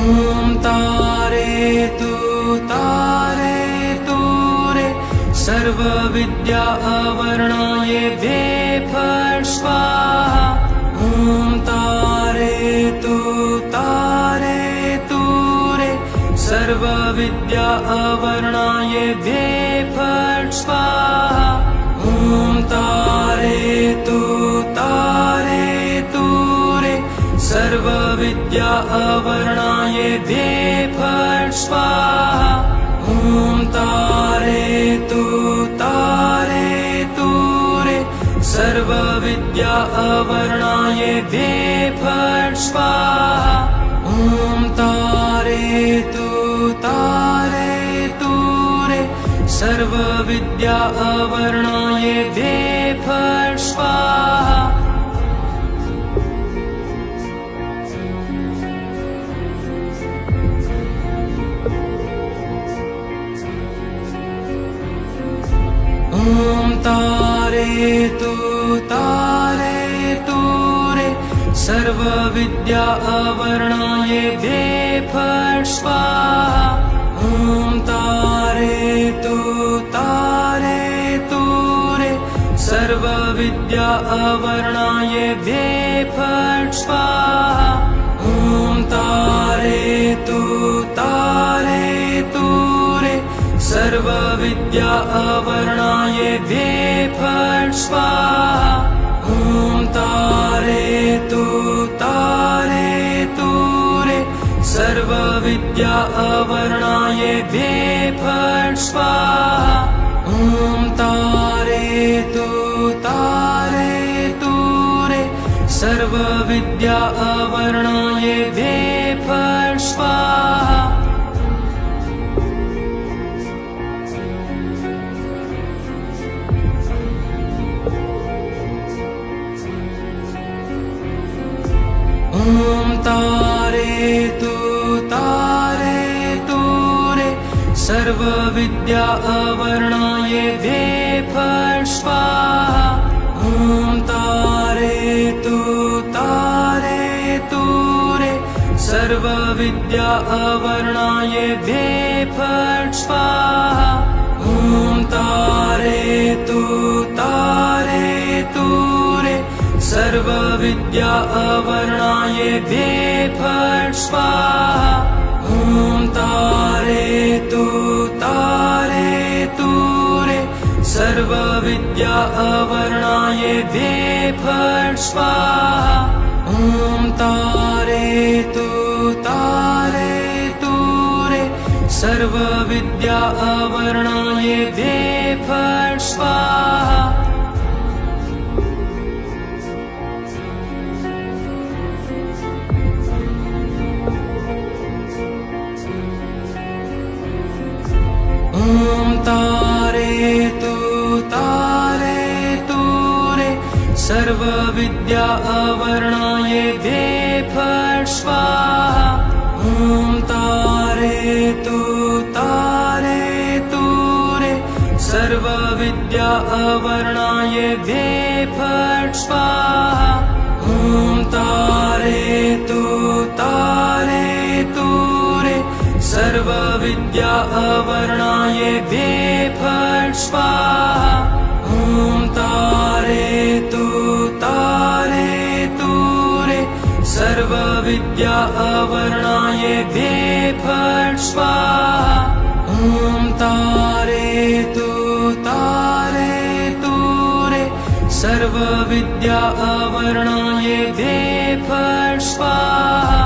ॐ तारेतु तारेतु रे सर्वविद्या अवर्णाय वे फट् स्वाहा। ॐ तारेतु तारेतु रे सर्वविद्या अवर्णाय वे फट् स्वाहा। ॐ तारेतु तारेतु रे सर्वविद्या अवर्णाय वे फट् स्वाहा। ॐ तारेतु तारेतु रे सर्वविद्या अवर्णाय वे फट् स्वाहा। ॐ तारेतु तारेतु रे सर्वविद्या अवर्णाय वे फट् स्वाहा। ॐ तारेतु तारेतु रे सर्वविद्या अवर्णाय वे फट् स्वाहा। ॐ तारेतु तारेतु रे सर्वविद्या सर्वविद्या अवर्णायेभ्ये फट् स्वाहा। ॐ तारेतु तारेतु रे सर्वविद्या अवर्णायेभ्ये फट् स्वाहा। ॐ तारेतु तारेतु रे सर्वविद्या अवर्णायेभ्ये फट् स्वाहा। ॐ तारेतु तारेतु रे सर्वविद्या अवर्णायेभ्ये फट् स्वाहा। ॐ तारेतु तारेतु रे सर्वविद्या अवर्णायेभ्ये फट् स्वाहा। ॐ तारेतु तारेतु रे सर्वविद्या अवर्णायेभ्ये फट् स्वाहा। ॐ तारेतु तारेतु रे सर्वविद्या अवर्णायेभ्ये फट् स्वाहा। ॐ तारेतु तारेतु रे सर्वविद्या अवर्णायेभ्ये फट् स्वाहा। ॐ तारेतु तारेतु रे सर्वविद्या अवर्णायेभ्ये फट् स्वाहा। ॐ तारेतु तारेतु रे सर्वविद्या अवर्णायेभ्ये फट् स्वाहा। ॐ तारेतु तारेतु रे सर्वविद्या अवर्णायेभ्ये फट् स्वाहा। ॐ तारेतु तारेतु रे सर्वविद्या अवर्णायेभ्ये फट् स्वाहा। ॐ तारेतु तारेतु रे सर्वविद्या अवर्णायेभ्ये फट् स्वाहा। ॐ तारेतु तारेतु रे सर्वविद्या अवर्णायेभ्ये फट् स्वाहा।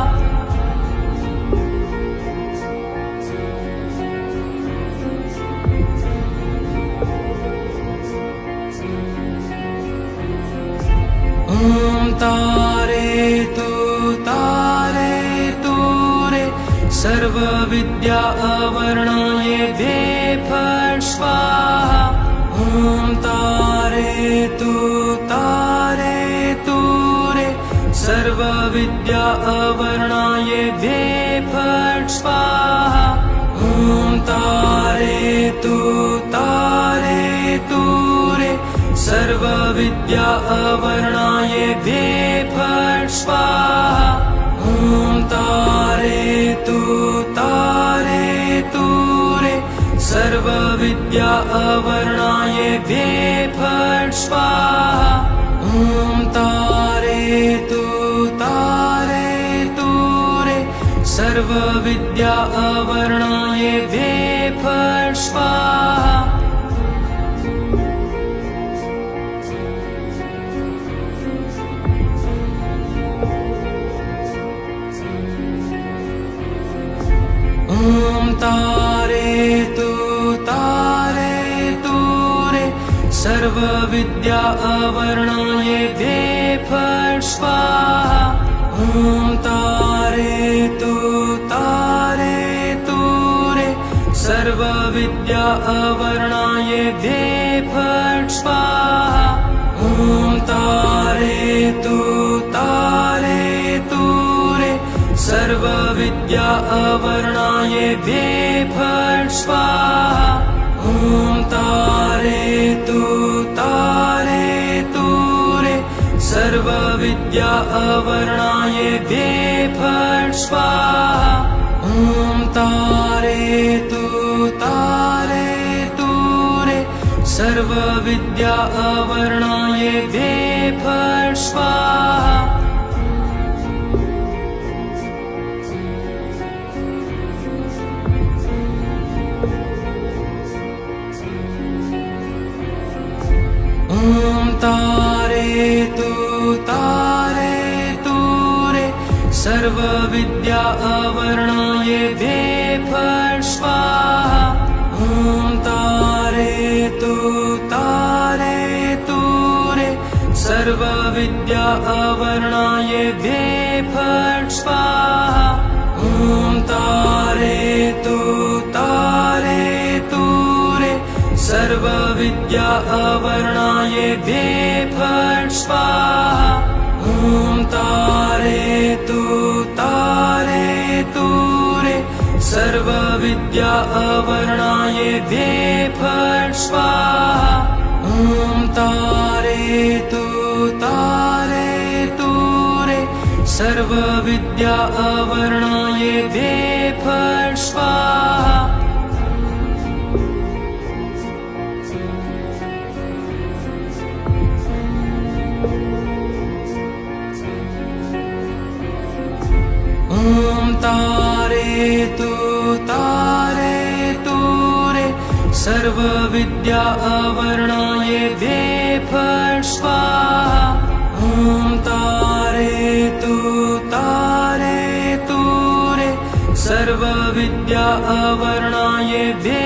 ॐ तारेतु तारेतु रे सर्वविद्या अवर्णायेभ्ये फट् स्वाहा। ॐ तारेतु तारेतु रे सर्वविद्या अवर्णायेभ्ये फट् स्वाहा। ॐ तारेतु तारेतु रे सर्वविद्या अवर्णायेभ्ये फट् स्वाहा। ॐ तारेतु तारेतु रे सर्वविद्या अवर्णायेभ्ये फट् स्वाहा। ॐ तारेतु तारेतु रे सर्वविद्या अवर्णायेभ्ये फट् स्वाहा। ॐ तारेतु तारेतु रे सर्वविद्या अवर्णायेभ्ये फट् स्वाहा। ॐ तारेतु तारेतु रे सर्वविद्या अवर्णायेभ्ये फट् स्वाहा। ॐ तारेतु तारेतु रे सर्वविद्या अवर्णायेभ्ये फट् स्वाहा। ॐ तारेतु तारेतु रे सर्वविद्या अवर्णायेभ्ये फट् स्वाहा। ॐ तारेतु तारेतु रे सर्वविद्या अवर्णाय दे फट् स्वाहा। ॐ तारेतु तारेतु रे सर्वविद्या अवर्णाय दे फट् स्वाहा। ॐ तारेतु तारेतु रे सर्वविद्या अवर्णाय दे फट् स्वाहा। ॐ तारेतु तारेतु रे सर्वविद्या अवर्णाय दे फट् स्वाहा। ॐ तारेतु तारेतु रे सर्वविद्या अवर्णाय दे फट् स्वाहा। ॐ तारेतु तारेतु रे सर्वविद्या अवर्णाय दे फट् स्वाहा। ॐ तारेतु तारेतु रे सर्वविद्या अवर्णाय दे फट् स्वाहा। ॐ तारेतु तारेतु रे सर्वविद्या अवर्णाय दे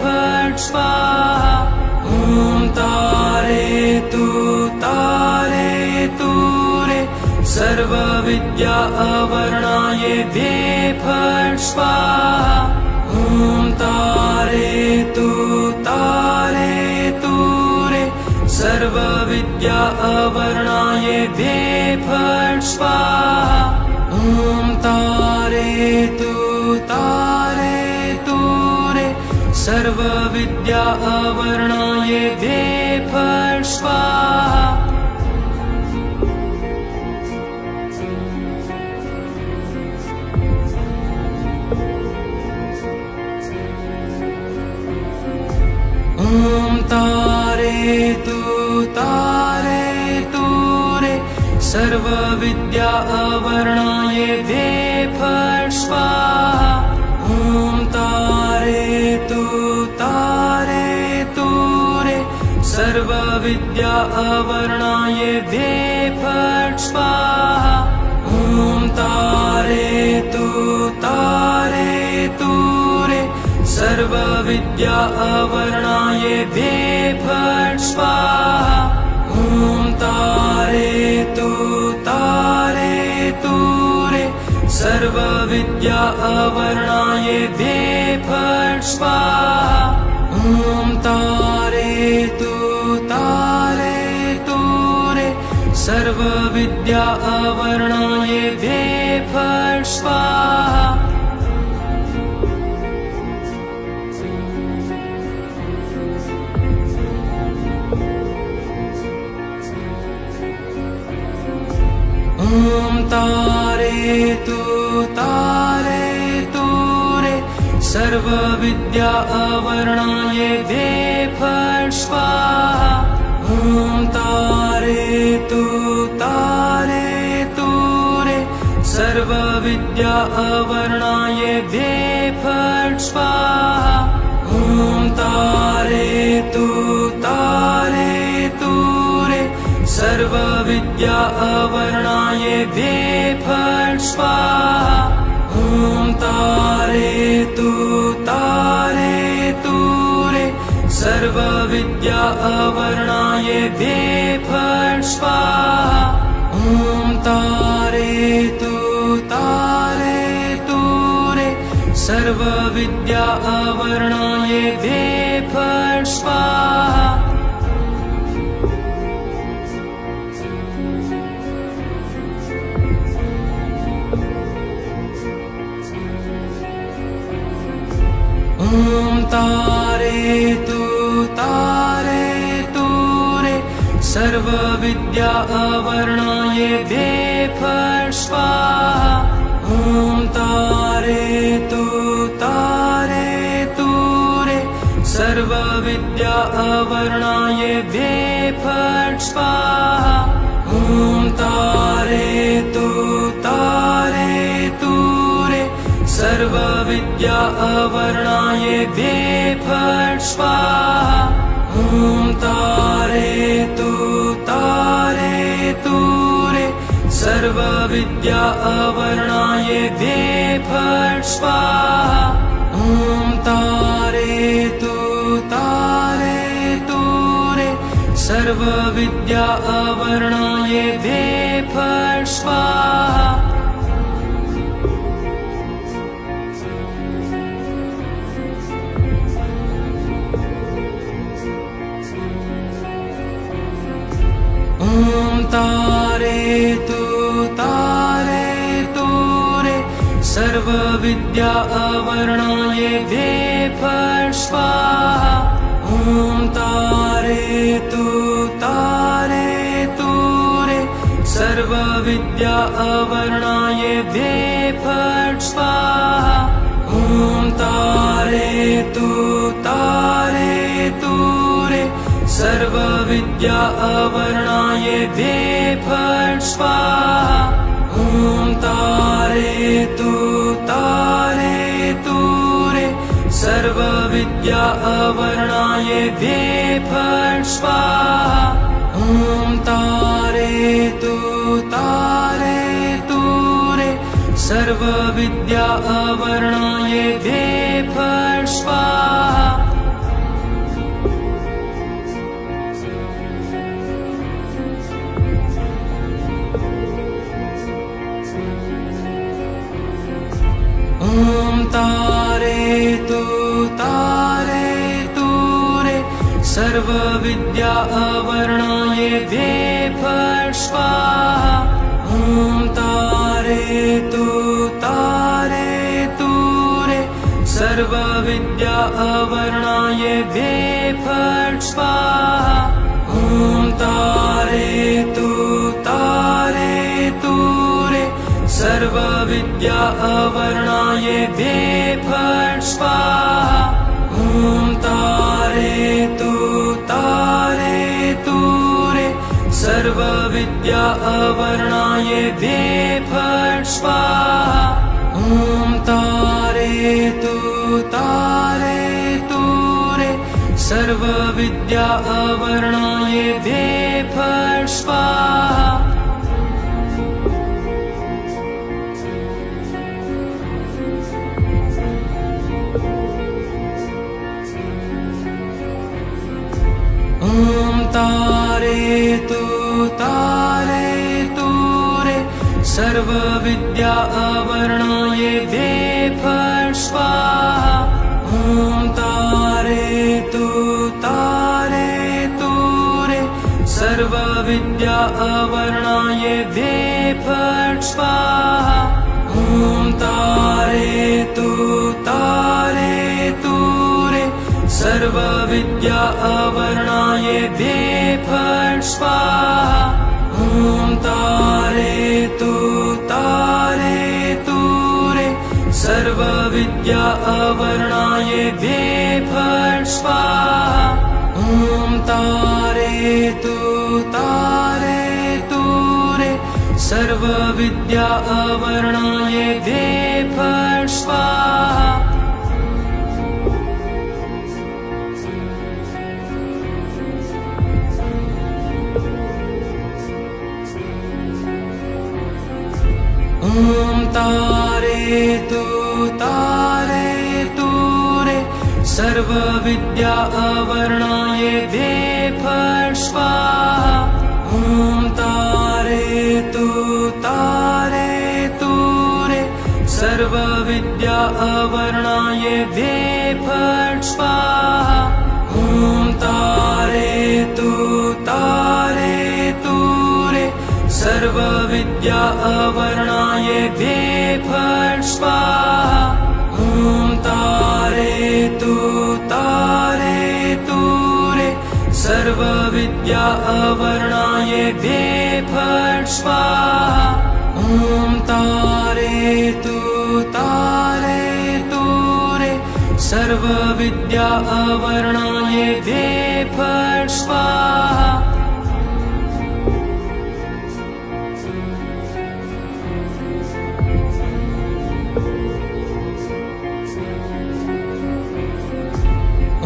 फट् स्वाहा। ॐ तारेतु तारेतु रे सर्वविद्या अवर्णाय दे फट् स्वाहा। ॐ तारेतु तारेतु रे सर्वविद्या अवर्णाय दे फट् स्वाहा। ॐ तारेतु तारेतु रे सर्वविद्या अवर्णाय दे फट् स्वाहा। ॐ तारेतु तारेतु रे सर्वविद्या अवर्णाय दे फट् स्वाहा। ॐ तारेतु तारेतु रे सर्वविद्या अवर्णाय दे फट् स्वाहा। ॐ तारेतु तारेतु रे सर्वविद्या अवर्णाय दे फट् स्वाहा। ॐ तारेतु तारेतु रे सर्वविद्या अवर्णाय दे फट् स्वाहा। ॐ तारेतु तारेतु रे सर्वविद्या अवर्णाय दे फट् स्वाहा। ॐ तारेतु तारेतु रे सर्वविद्या अवर्णाय दे फट् स्वाहा। ॐ तारेतु तारेतु रे सर्वविद्या अवर्णाय दे फट् स्वाहा। ॐ तारेतु तारेतु रे सर्वविद्या अवर्णाय दे फट् स्वाहा। ॐ तारेतु तारेतु रे सर्वविद्या अवर्णाय दे फट् स्वाहा। ॐ तारेतु तारेतु रे सर्वविद्या अवर्णाय दे फट् स्वाहा। ॐ तारेतु तारेतु रे सर्वविद्या अवर्णाय दे फट् स्वाहा। ॐ तारेतु तारेतु रे सर्वविद्या सर्वविद्या अवर्णाय भे फट् स्वाहा। ॐ तारेतु तारेतु रे सर्वविद्या अवर्णाय भे फट् स्वाहा। ॐ तारेतु तारेतु रे सर्वविद्या अवर्णाय भे फट् स्वाहा। ॐ तारेतु तारेतु रे सर्वविद्या अवर्णाय भे फट् स्वाहा। ॐ तारेतु तारेतु रे सर्वविद्या अवर्णाय भे फट् स्वाहा। ॐ तारेतु तारेतु रे सर्वविद्या अवर्णाय भे फट् स्वाहा। ॐ तारेतु तारेतु रे सर्वविद्या अवर्णाय भे फट् स्वाहा। ॐ तारेतु तारेतु रे सर्वविद्या अवर्णाय भे फट् स्वाहा। ॐ तारेतु तारेतु रे सर्वविद्या अवर्णाय भे फट् स्वाहा। ॐ तारेतु तारेतु रे सर्वविद्या अवर्णाय भे फट् स्वाहा। ॐ तारेतु तारेतु रे सर्वविद्या अवर्णाय भे फट् स्वाहा। ॐ तारेतु तारेतु रे सर्वविद्या अवर्णाय भे फट् स्वाहा। ॐ तारेतु तारेतु रे सर्वविद्या अवर्णाय भे फट् स्वाहा। ॐ तारेतु तारेतु रे सर्वविद्या अवर्णाय भे फट् स्वाहा। ॐ तारेतु तारेतु रे सर्वविद्या अवर्णाय भे फट् स्वाहा। ॐ तारेतु तारेतु रे सर्वविद्या अवर्णाय भे फट् स्वाहा। ॐ तारेतु तारेतु रे सर्वविद्या अवर्णाय भे फट् स्वाहा। ॐ तारेतु तारेतु रे सर्वविद्या अवर्णाय भे फट् स्वाहा। ॐ तारेतु तारेतु रे सर्वविद्या अवर्णाय भे फट् स्वाहा। ॐ तारेतु तारेतु रे सर्वविद्या अवर्णाय भे फट् स्वाहा। ॐ तारेतु तारेतु रे सर्वविद्या अवर्णाय भे फट् स्वाहा। ॐ तारेतु तारेतु रे सर्वविद्या अवर्णाय भे फट् स्वाहा। ॐ तारेतु तारेतु रे सर्वविद्या अवर्णाय भे फट् स्वाहा। ॐ तारेतु तारेतु रे सर्वविद्या अवर्णाय दे फट् स्वाहा।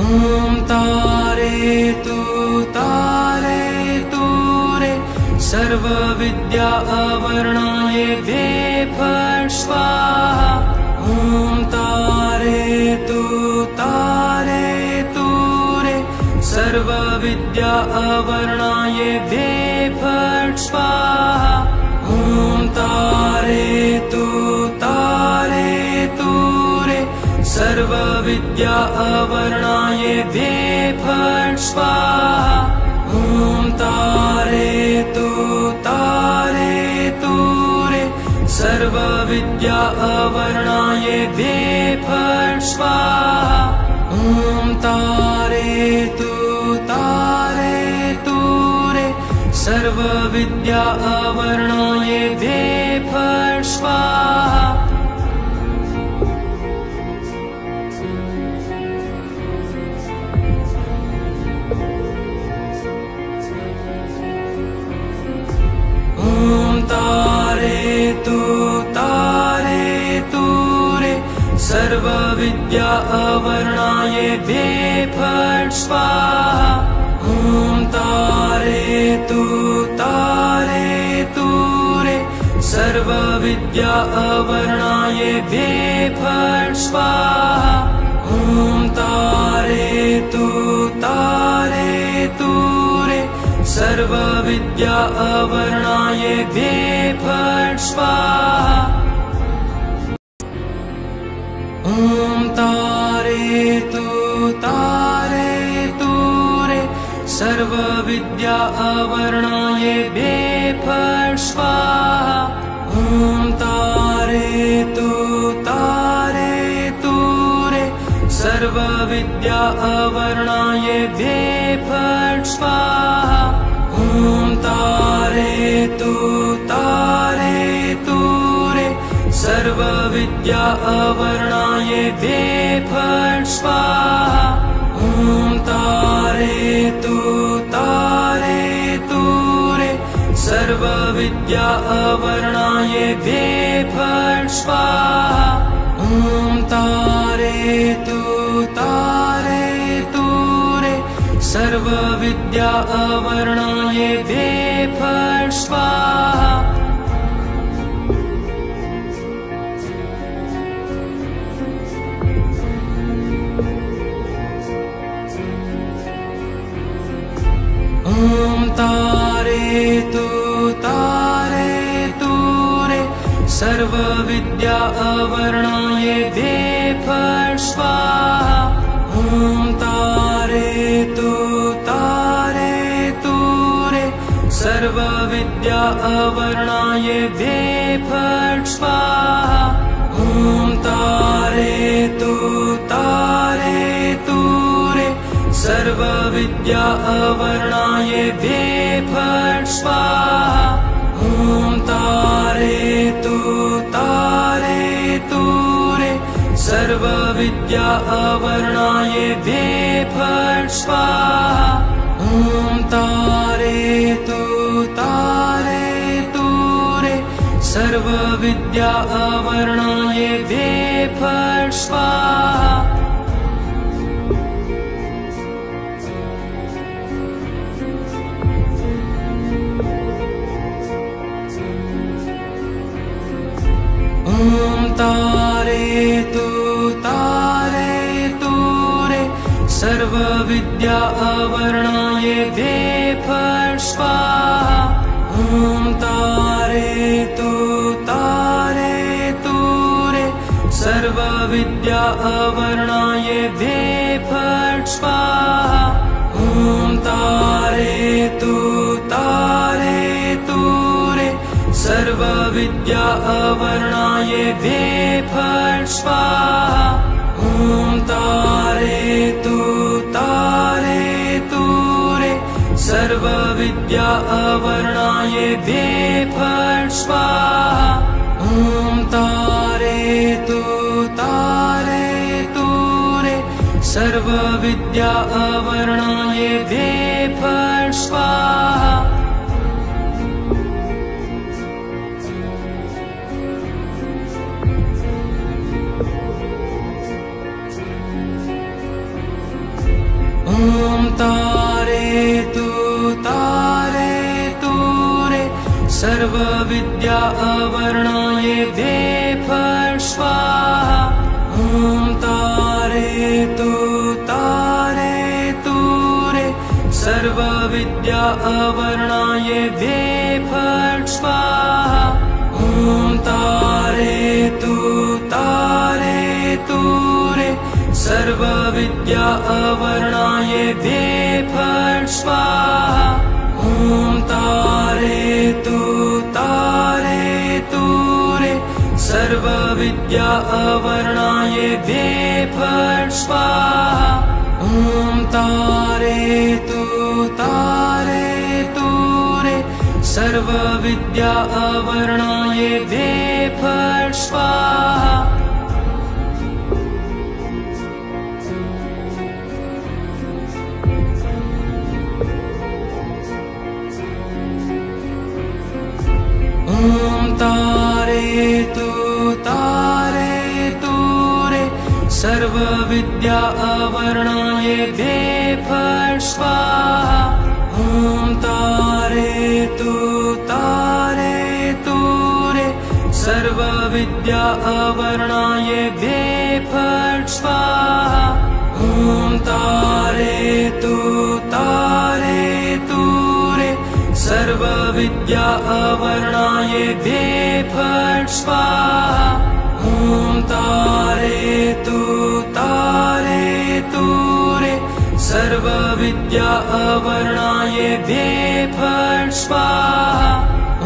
ॐ तारेतु तारेतु रे सर्वविद्या अवर्णाय दे फट् स्वाहा। ॐ तारेतु तारेतु रे सर्वविद्या अवर्णाय दे फट् स्वाहा। ॐ तारेतु तारेतु रे सर्वविद्या अवर्णाय दे फट् स्वाहा। ॐ तारेतु तारेतु रे सर्वविद्या अवर्णाय दे फट् स्वाहा। ॐ तारेतु तारेतु रे सर्वविद्या अवर्णाय दे फट् स्वाहा। ॐ तारेतु तारेतु रे सर्वविद्या अवर्णाय दे फट् स्वाहा। ॐ तारेतु तारेतु रे सर्वविद्या अवर्णाय दे फट् स्वाहा। ॐ तारेतु तारेतु रे सर्वविद्या अवर्णाय दे फट् स्वाहा। ॐ तारेतु तारेतु रे सर्वविद्या अवर्णाय दे फट् स्वाहा। ॐ तारेतु तारेतु रे सर्वविद्या अवर्णाय दे फट् स्वाहा। ॐ तारेतु तारेतु रे सर्वविद्या अवर्णाय दे फट् स्वाहा। ॐ तारेतु तारेतु रे सर्वविद्या अवर्णाय दे फट् स्वाहा। ॐ तारेतु तारेतु रे सर्वविद्या अवर्णाय दे फट् स्वाहा। ॐ तारेतु तारेतु रे सर्वविद्या अवर्णाय दे फट् स्वाहा। ॐ तारेतु तारेतु रे सर्वविद्या अवर्णाय दे फट् स्वाहा। ॐ तारेतु तारेतु रे सर्वविद्या अवर्णाय दे फट् स्वाहा। ॐ तारेतु तारेतु रे सर्वविद्या अवर्णाय दे फट् स्वाहा। ॐ तारेतु तारेतु रे सर्वविद्या अवर्णाय दे फट् स्वाहा। ॐ तारेतु तारेतु रे सर्वविद्या अवर्णाय दे फट् स्वाहा। ॐ तारेतु तारेतु रे सर्वविद्या अवर्णाय दे फट् स्वाहा। ॐ तारेतु तारेतु रे सर्वविद्या अवर्णाय दे फट् स्वाहा। ॐ तारेतु तारेतु रे सर्वविद्या अवर्णाय दे फट् स्वाहा। ॐ तारेतु तारेतु रे सर्वविद्या अवर्णाय दे फट् स्वाहा। ॐ तारेतु तारेतु रे सर्वविद्या अवर्णाय दे फट् स्वाहा। ॐ तारेतु तारेतु रे सर्वविद्या अवर्णाय दे फट् स्वाहा। ॐ तारेतु तारेतु रे सर्वविद्या अवर्णाय दे फट् स्वाहा। ॐ तारेतु तारेतु रे सर्वविद्या अवर्णाय दे फट् स्वाहा। ॐ तारेतु तारेतु रे सर्वविद्या अवर्णाय दे फट् स्वाहा। ॐ तारेतु तारेतु रे सर्वविद्या अवर्णाय दे फट् स्वाहा। ॐ तारेतु तारेतु रे सर्वविद्या अवर्णाय दे फट् स्वाहा। ॐ तारेतु तारेतु रे सर्वविद्या अवर्णाय दे फट् स्वाहा। ॐ तारेतु तारेतु रे सर्वविद्या अवर्णाय दे फट् स्वाहा।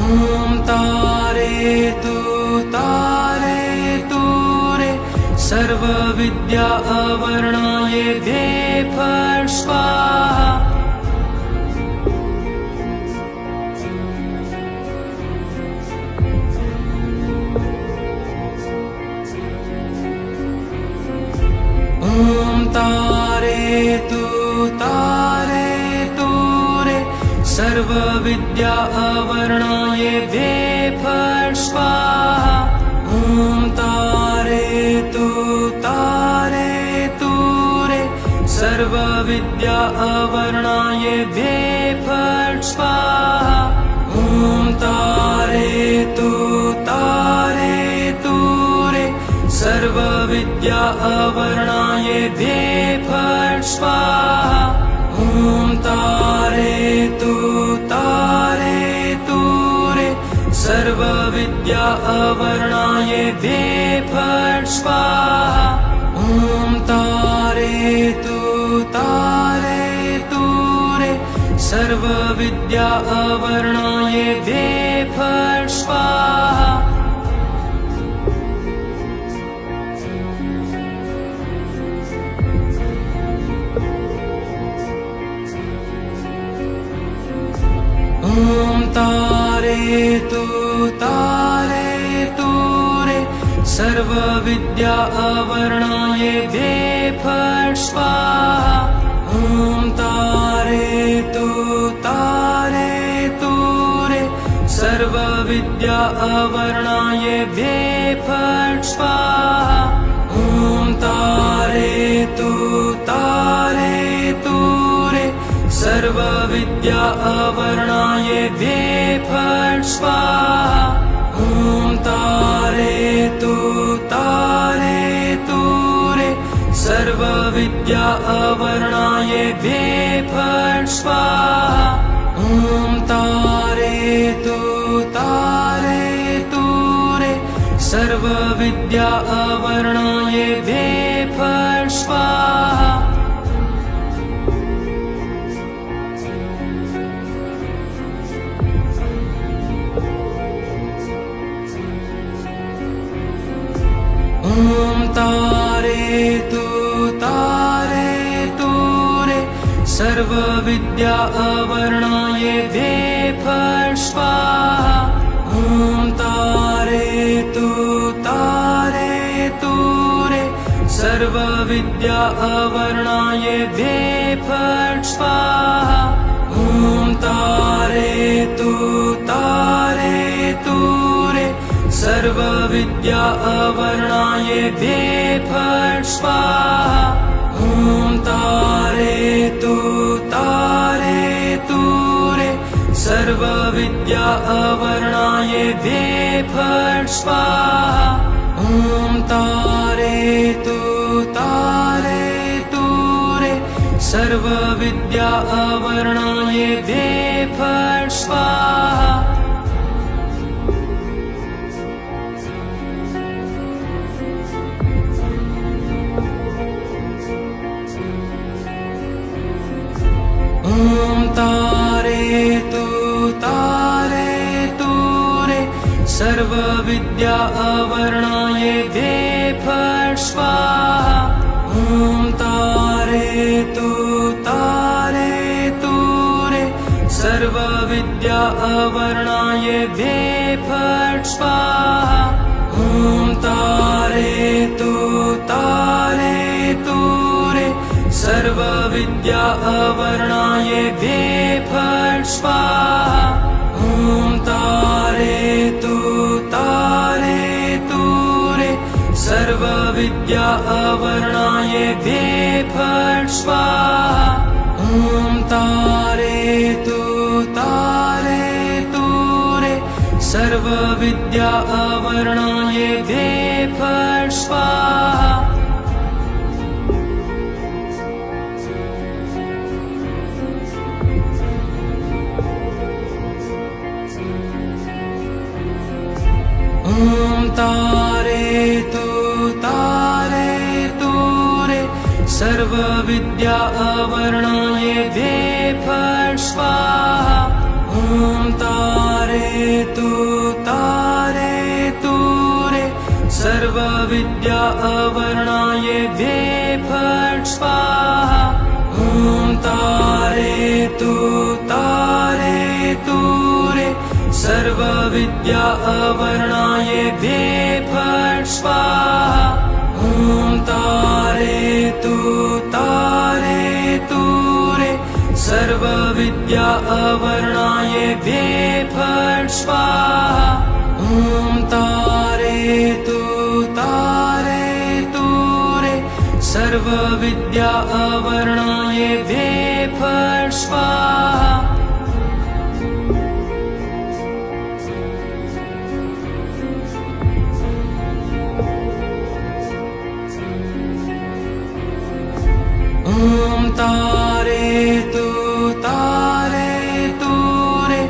ॐ तारेतु तारेतु रे सर्वविद्या अवर्णाय दे फट् स्वाहा। ॐ तारेतु तारेतु रे सर्वविद्या अवर्णाय दे फट् स्वाहा। ॐ तारेतु तारेतु रे सर्वविद्या अवर्णाय दे फट् स्वाहा। ॐ तारेतु तारेतु रे सर्वविद्या अवर्णाय दे फट् स्वाहा। ॐ तारेतु तारेतु रे सर्वविद्या अवर्णाय दे फट् स्वाहा। ॐ तारेतु तारेतु रे सर्वविद्या अवर्णाय दे फट् स्वाहा। ॐ तारेतु तारेतु रे सर्वविद्या अवर्णाय दे फट् स्वाहा। ॐ तारेतु तारेतु रे सर्वविद्या अवर्णाय दे फट् स्वाहा। ॐ तारेतु तारेतु रे सर्वविद्या अवर्णाय दे फट् स्वाहा। ॐ तारेतु तारेतु रे सर्वविद्या अवर्णाय दे फट् स्वाहा। ॐ तारेतु तारेतु रे सर्वविद्या अवर्णाय दे फट् स्वाहा। ॐ तारेतु तारेतु रे सर्वविद्या अवर्णाय दे फट् स्वाहा। ॐ तारेतु तारेतु रे सर्वविद्या अवर्णाय द्वे फट् स्वाहा। ॐ तारेतु तारेतु रे सर्वविद्या अवर्णाय द्वे फट् स्वाहा। ॐ तारेतु तारेतु रे सर्वविद्या अवर्णाय द्वे फट् स्वाहा। ॐ तारेतु तारेतु रे सर्वविद्या अवर्णाय द्वे फट् स्वाहा। ॐ तारेतु तारेतु रे सर्वविद्या अवर्णाय द्वे फट् स्वाहा। ॐ तारेतु तारेतु रे सर्वविद्या अवर्णाय द्वे फट् स्वाहा। ॐ तारेतु तारेतु रे सर्वविद्या अवर्णाय द्वे फट् स्वाहा। ॐ तारेतु तारेतु रे सर्वविद्या अवर्णाय द्वे फट् स्वाहा। ॐ तारेतु तारेतु रे सर्वविद्या अवर्णाय द्वे फट् स्वाहा। ॐ तारेतु तारेतु रे सर्वविद्या अवर्णाय द्वे फट् स्वाहा। ॐ तारेतु तारेतु रे सर्वविद्या अवर्णाय द्वे फट् स्वाहा। ॐ तारेतु तारेतु रे सर्वविद्या अवर्णाय द्वे फट् स्वाहा। ॐ तारेतु तारेतु रे सर्वविद्या अवर्णाय द्वे फट् स्वाहा। ॐ तारेतु तारेतु रे सर्वविद्या अवर्णाय द्वे फट् स्वाहा। ॐ तारेतु तारेतु रे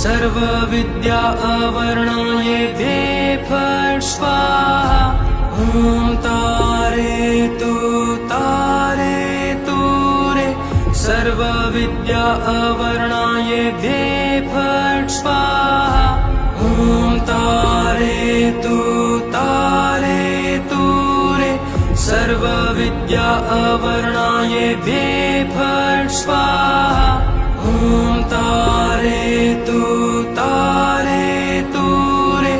सर्वविद्या अवर्णाय द्वे फट् स्वाहा। ॐ तारेतु तारेतु रे सर्वविद्या अवर्णाय द्वे फट् स्वाहा। ॐ तारेतु तारेतु रे सर्वविद्या अवर्णाय द्वे फट् स्वाहा। ॐ तारेतु तारेतु रे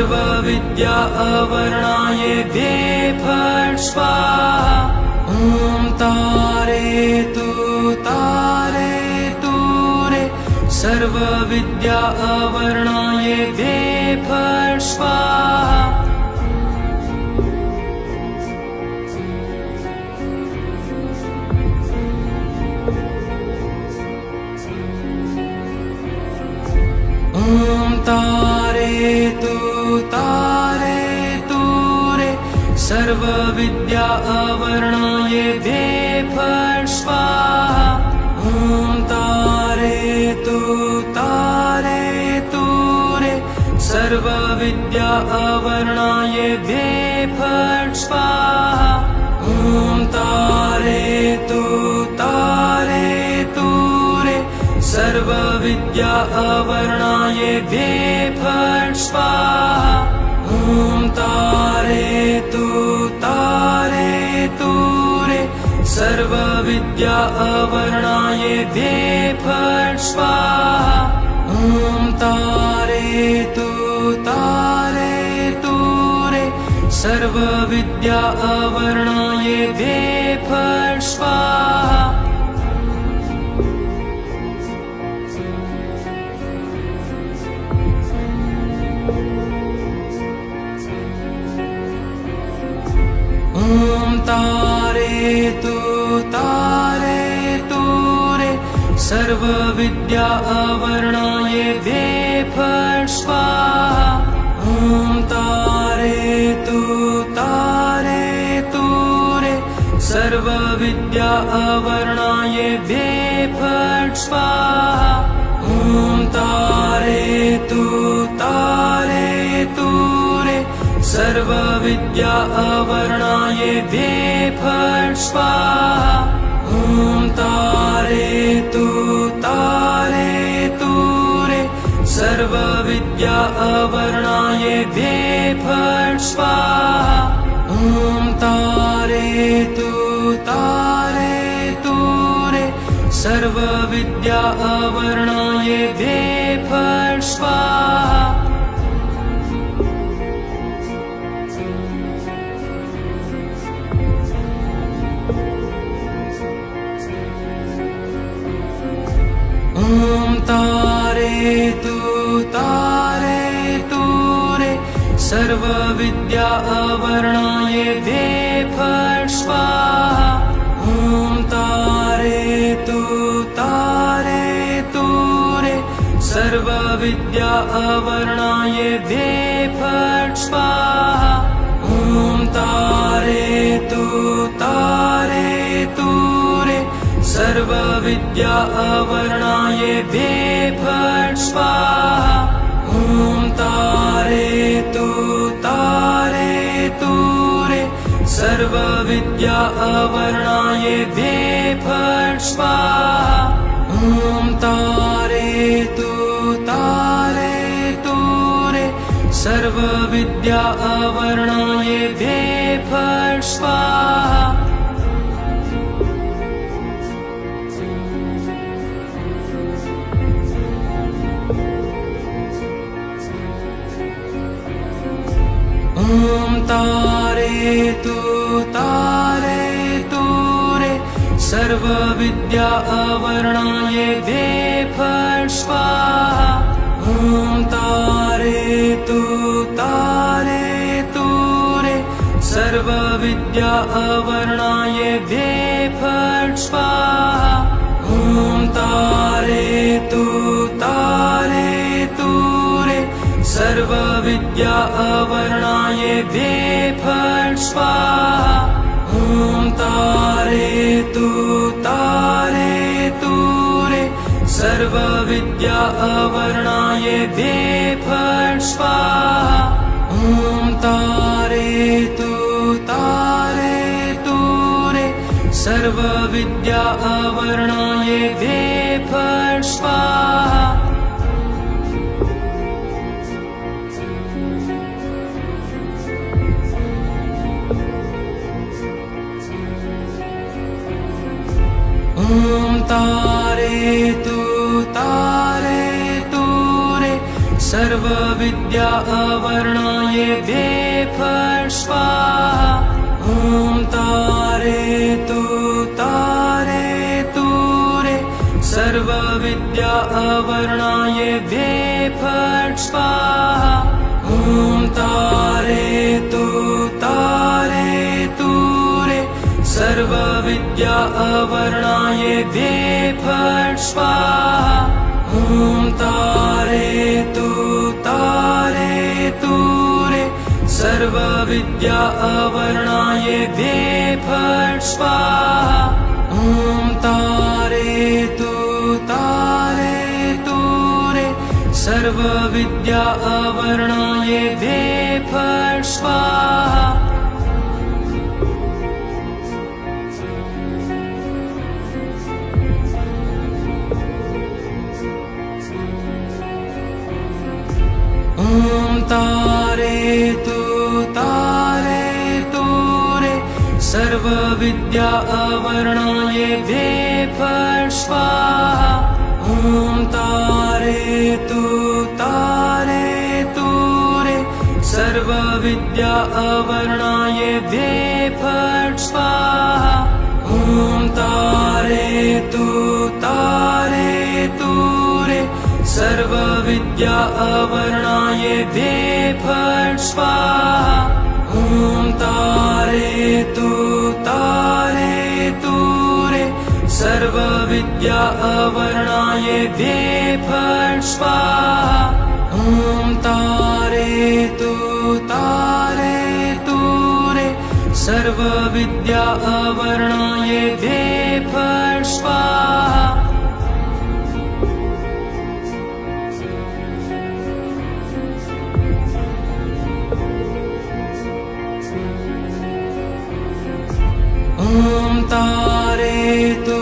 सर्वविद्या अवर्णाय द्वे फट् स्वाहा। ॐ तारेतु तारेतु रे सर्वविद्या अवर्णाय द्वे फट् स्वाहा। ॐ तारेतु तारेतु रे सर्वविद्या अवर्णाय द्वे फट् स्वाहा। ॐ तारेतु तारेतु रे सर्वविद्या अवर्णाय द्वे फट् स्वाहा। ॐ तारेतु तारेतु रे सर्वविद्या अवर्णाय द्वे फट् स्वाहा। ॐ तारेतु तारेतु रे सर्वविद्या अवर्णाय द्वे फट् स्वाहा। ॐ तारेतु तारेतु रे सर्वविद्या अवर्णाये दे फट् स्वाहा। ॐ तारेतु तारेतु रे सर्वविद्या अवर्णाये दे फट् स्वाहा। ॐ तारेतु तारेतु रे सर्वविद्या अवर्णाये दे फट् स्वाहा। ॐ तारेतु तारेतु रे सर्वविद्या अवर्णाये दे फट् स्वाहा। ॐ तारेतु तारेतु रे सर्वविद्या अवर्णाये दे फट् स्वाहा। ॐ तारेतु तारेतु रे सर्वविद्या अवर्णाये दे फट् स्वाहा। ॐ तारेतु तारेतु रे सर्वविद्या अवर्णाये दे फट् स्वाहा। ॐ तारेतु तारेतु रे सर्वविद्या अवर्णाये दे फट् स्वाहा। ॐ तारेतु तारेतु रे सर्वविद्या अवर्णाये दे फट् स्वाहा। ॐ तारेतु तारेतु रे सर्वविद्या अवर्णाये दे फट् स्वाहा। ॐ तारेतु तारेतु रे सर्वविद्या अवर्णाये दे फट् स्वाहा। ॐ तारेतु तारेतु रे सर्वविद्या अवर्णाये दे फट् स्वाहा। ॐ तारेतु तारेतु रे सर्वविद्या अवर्णाये दे फट् स्वाहा। ॐ तारेतु तारेतु रे सर्वविद्या अवर्णाये दे फट् स्वाहा। ॐ तारेतु तारेतु रे सर्वविद्या अवर्णाये दे फट् स्वाहा। ॐ तारेतु तारेतु रे सर्वविद्या अवर्णाये दे फट् स्वाहा। ॐ तारेतु तारेतु रे सर्वविद्या अवर्णाये दे फट् स्वाहा। ॐ तारेतु तारेतु रे सर्वविद्या अवर्णाये दे फट् स्वाहा। ॐ तारेतु तारेतु रे सर्वविद्या अवर्णाये दे फट् स्वाहा। ॐ तारेतु तारेतु रे सर्वविद्या अवर्णाये दे फट् स्वाहा। ॐ तारेतु तारेतु रे सर्वविद्या अवर्णाये दे फट् स्वाहा। ॐ तारेतु तारेतु रे सर्वविद्या अवर्णाये दे फट् स्वाहा। ॐ तारेतु तारेतु रे सर्वविद्या अवर्णाय द्वे फट् स्वाहा ॐ तारेतु रे सर्वविद्या अवर्णाय द्वे फट् स्वाहा ॐ तारेतु रे सर्वविद्या अवर्णाय द्वे फट् स्वाहा ॐ तारेतु रे सर्वविद्या अवर्णाय द्वे फट् स्वाहा ॐ तारेतु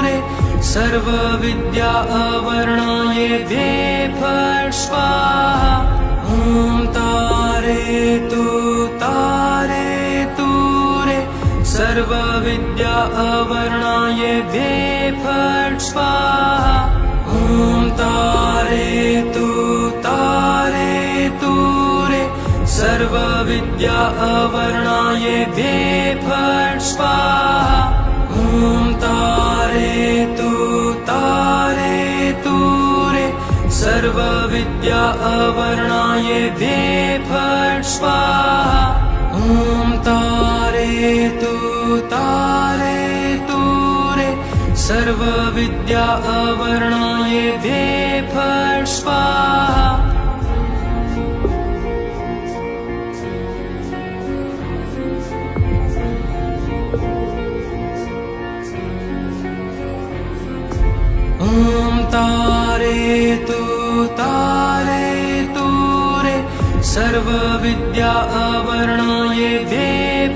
रे सर्वविद्या अवर्णाय द्वे फट् स्वाहा ॐ तारेतु रे सर्वविद्या अवर्णाय द्वे फट् स्वाहा ॐ तारेतु रे सर्वविद्या अवर्णाय द्वे फट् स्वाहा ॐ तारेतु रे सर्वविद्या अवर्णाय द्वे फट् स्वाहा ॐ तारेतु रे सर्वविद्या अवर्णाय द्वे फट् स्वाहा ॐ तारेतु रे सर्वविद्या अवर्णाय द्वे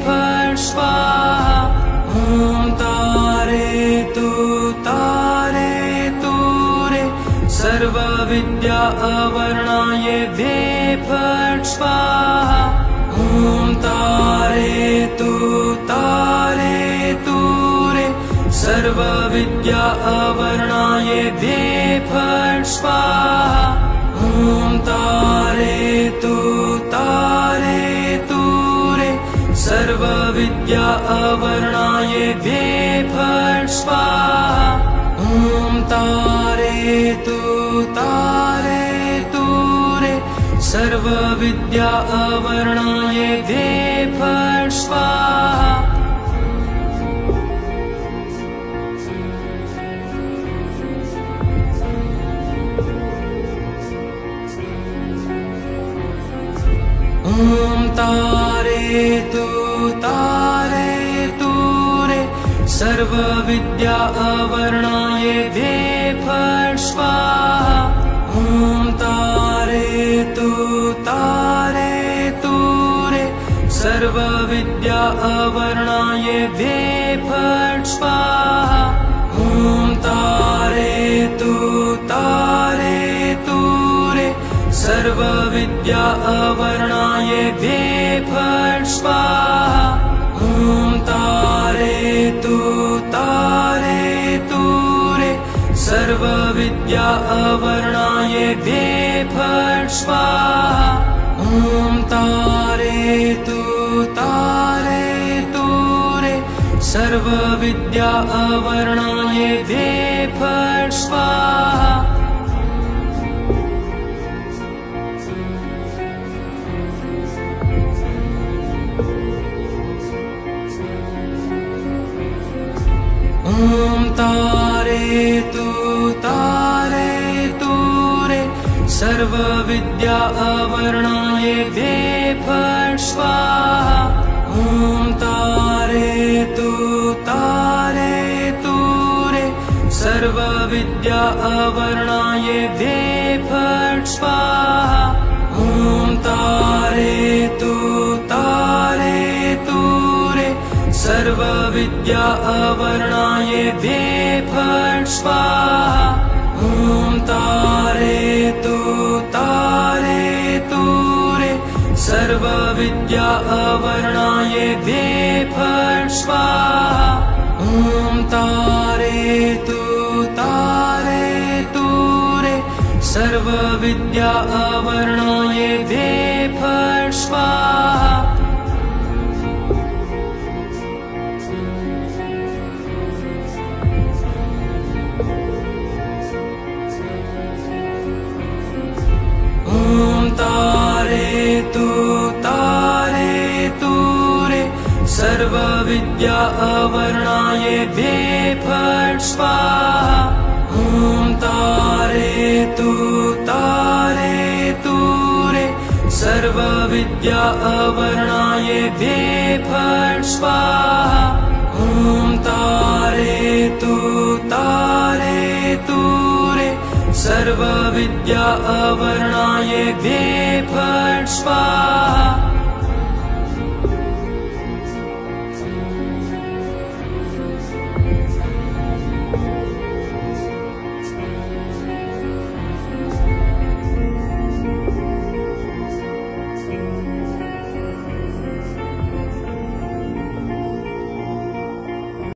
फट् स्वाहा ॐ तारेतु रे सर्वविद्या अवर्णाय द्वे फट् स्वाहा ॐ तारेतु रे सर्वविद्या अवर्णाय द्वे फट् स्वाहा ॐ तारेतु रे सर्वविद्या अवर्णाय द्वे फट् स्वाहा ॐ तारेतु रे सर्वविद्या अवर्णाय द्वे फट् स्वाहा ॐ तारेतु रे सर्वविद्या अवर्णाय द्वे फट् स्वाहा ॐ तारेतु रे सर्वविद्या अवर्णाय द्वे फट् स्वाहा ॐ तारेतु रे सर्वविद्या अवर्णाय द्वे फट् स्वाहा ॐ तारेतु रे सर्वविद्या अवर्णाय द्वे फट् स्वाहा ॐ तारेतु रे सर्वविद्या अवर्णाय द्वे फट् स्वाहा ॐ तारेतु रे सर्वविद्या अवर्णाय द्वे फट् स्वाहा ॐ तारेतु रे सर्वविद्या अवर्णाय द्वे फट् स्वाहा ॐ तारेतु रे सर्वविद्या अवर्णाय द्वे फट् स्वाहा ॐ तारेतु रे सर्वविद्या अवर्णाय द्वे फट् स्वाहा ॐ तारेतु रे सर्वविद्या अवर्णाय द्वे फट् स्वाहा। ॐ तारे तु रे सर्वविद्या अवर्णाय द्वे फट् स्वाहा। ॐ तारे तु रे सर्वविद्या अवर्णाय द्वे फट् स्वाहा। ॐ तारे तु रे सर्वविद्या अवर्णाय द्वे फट् स्वाहा।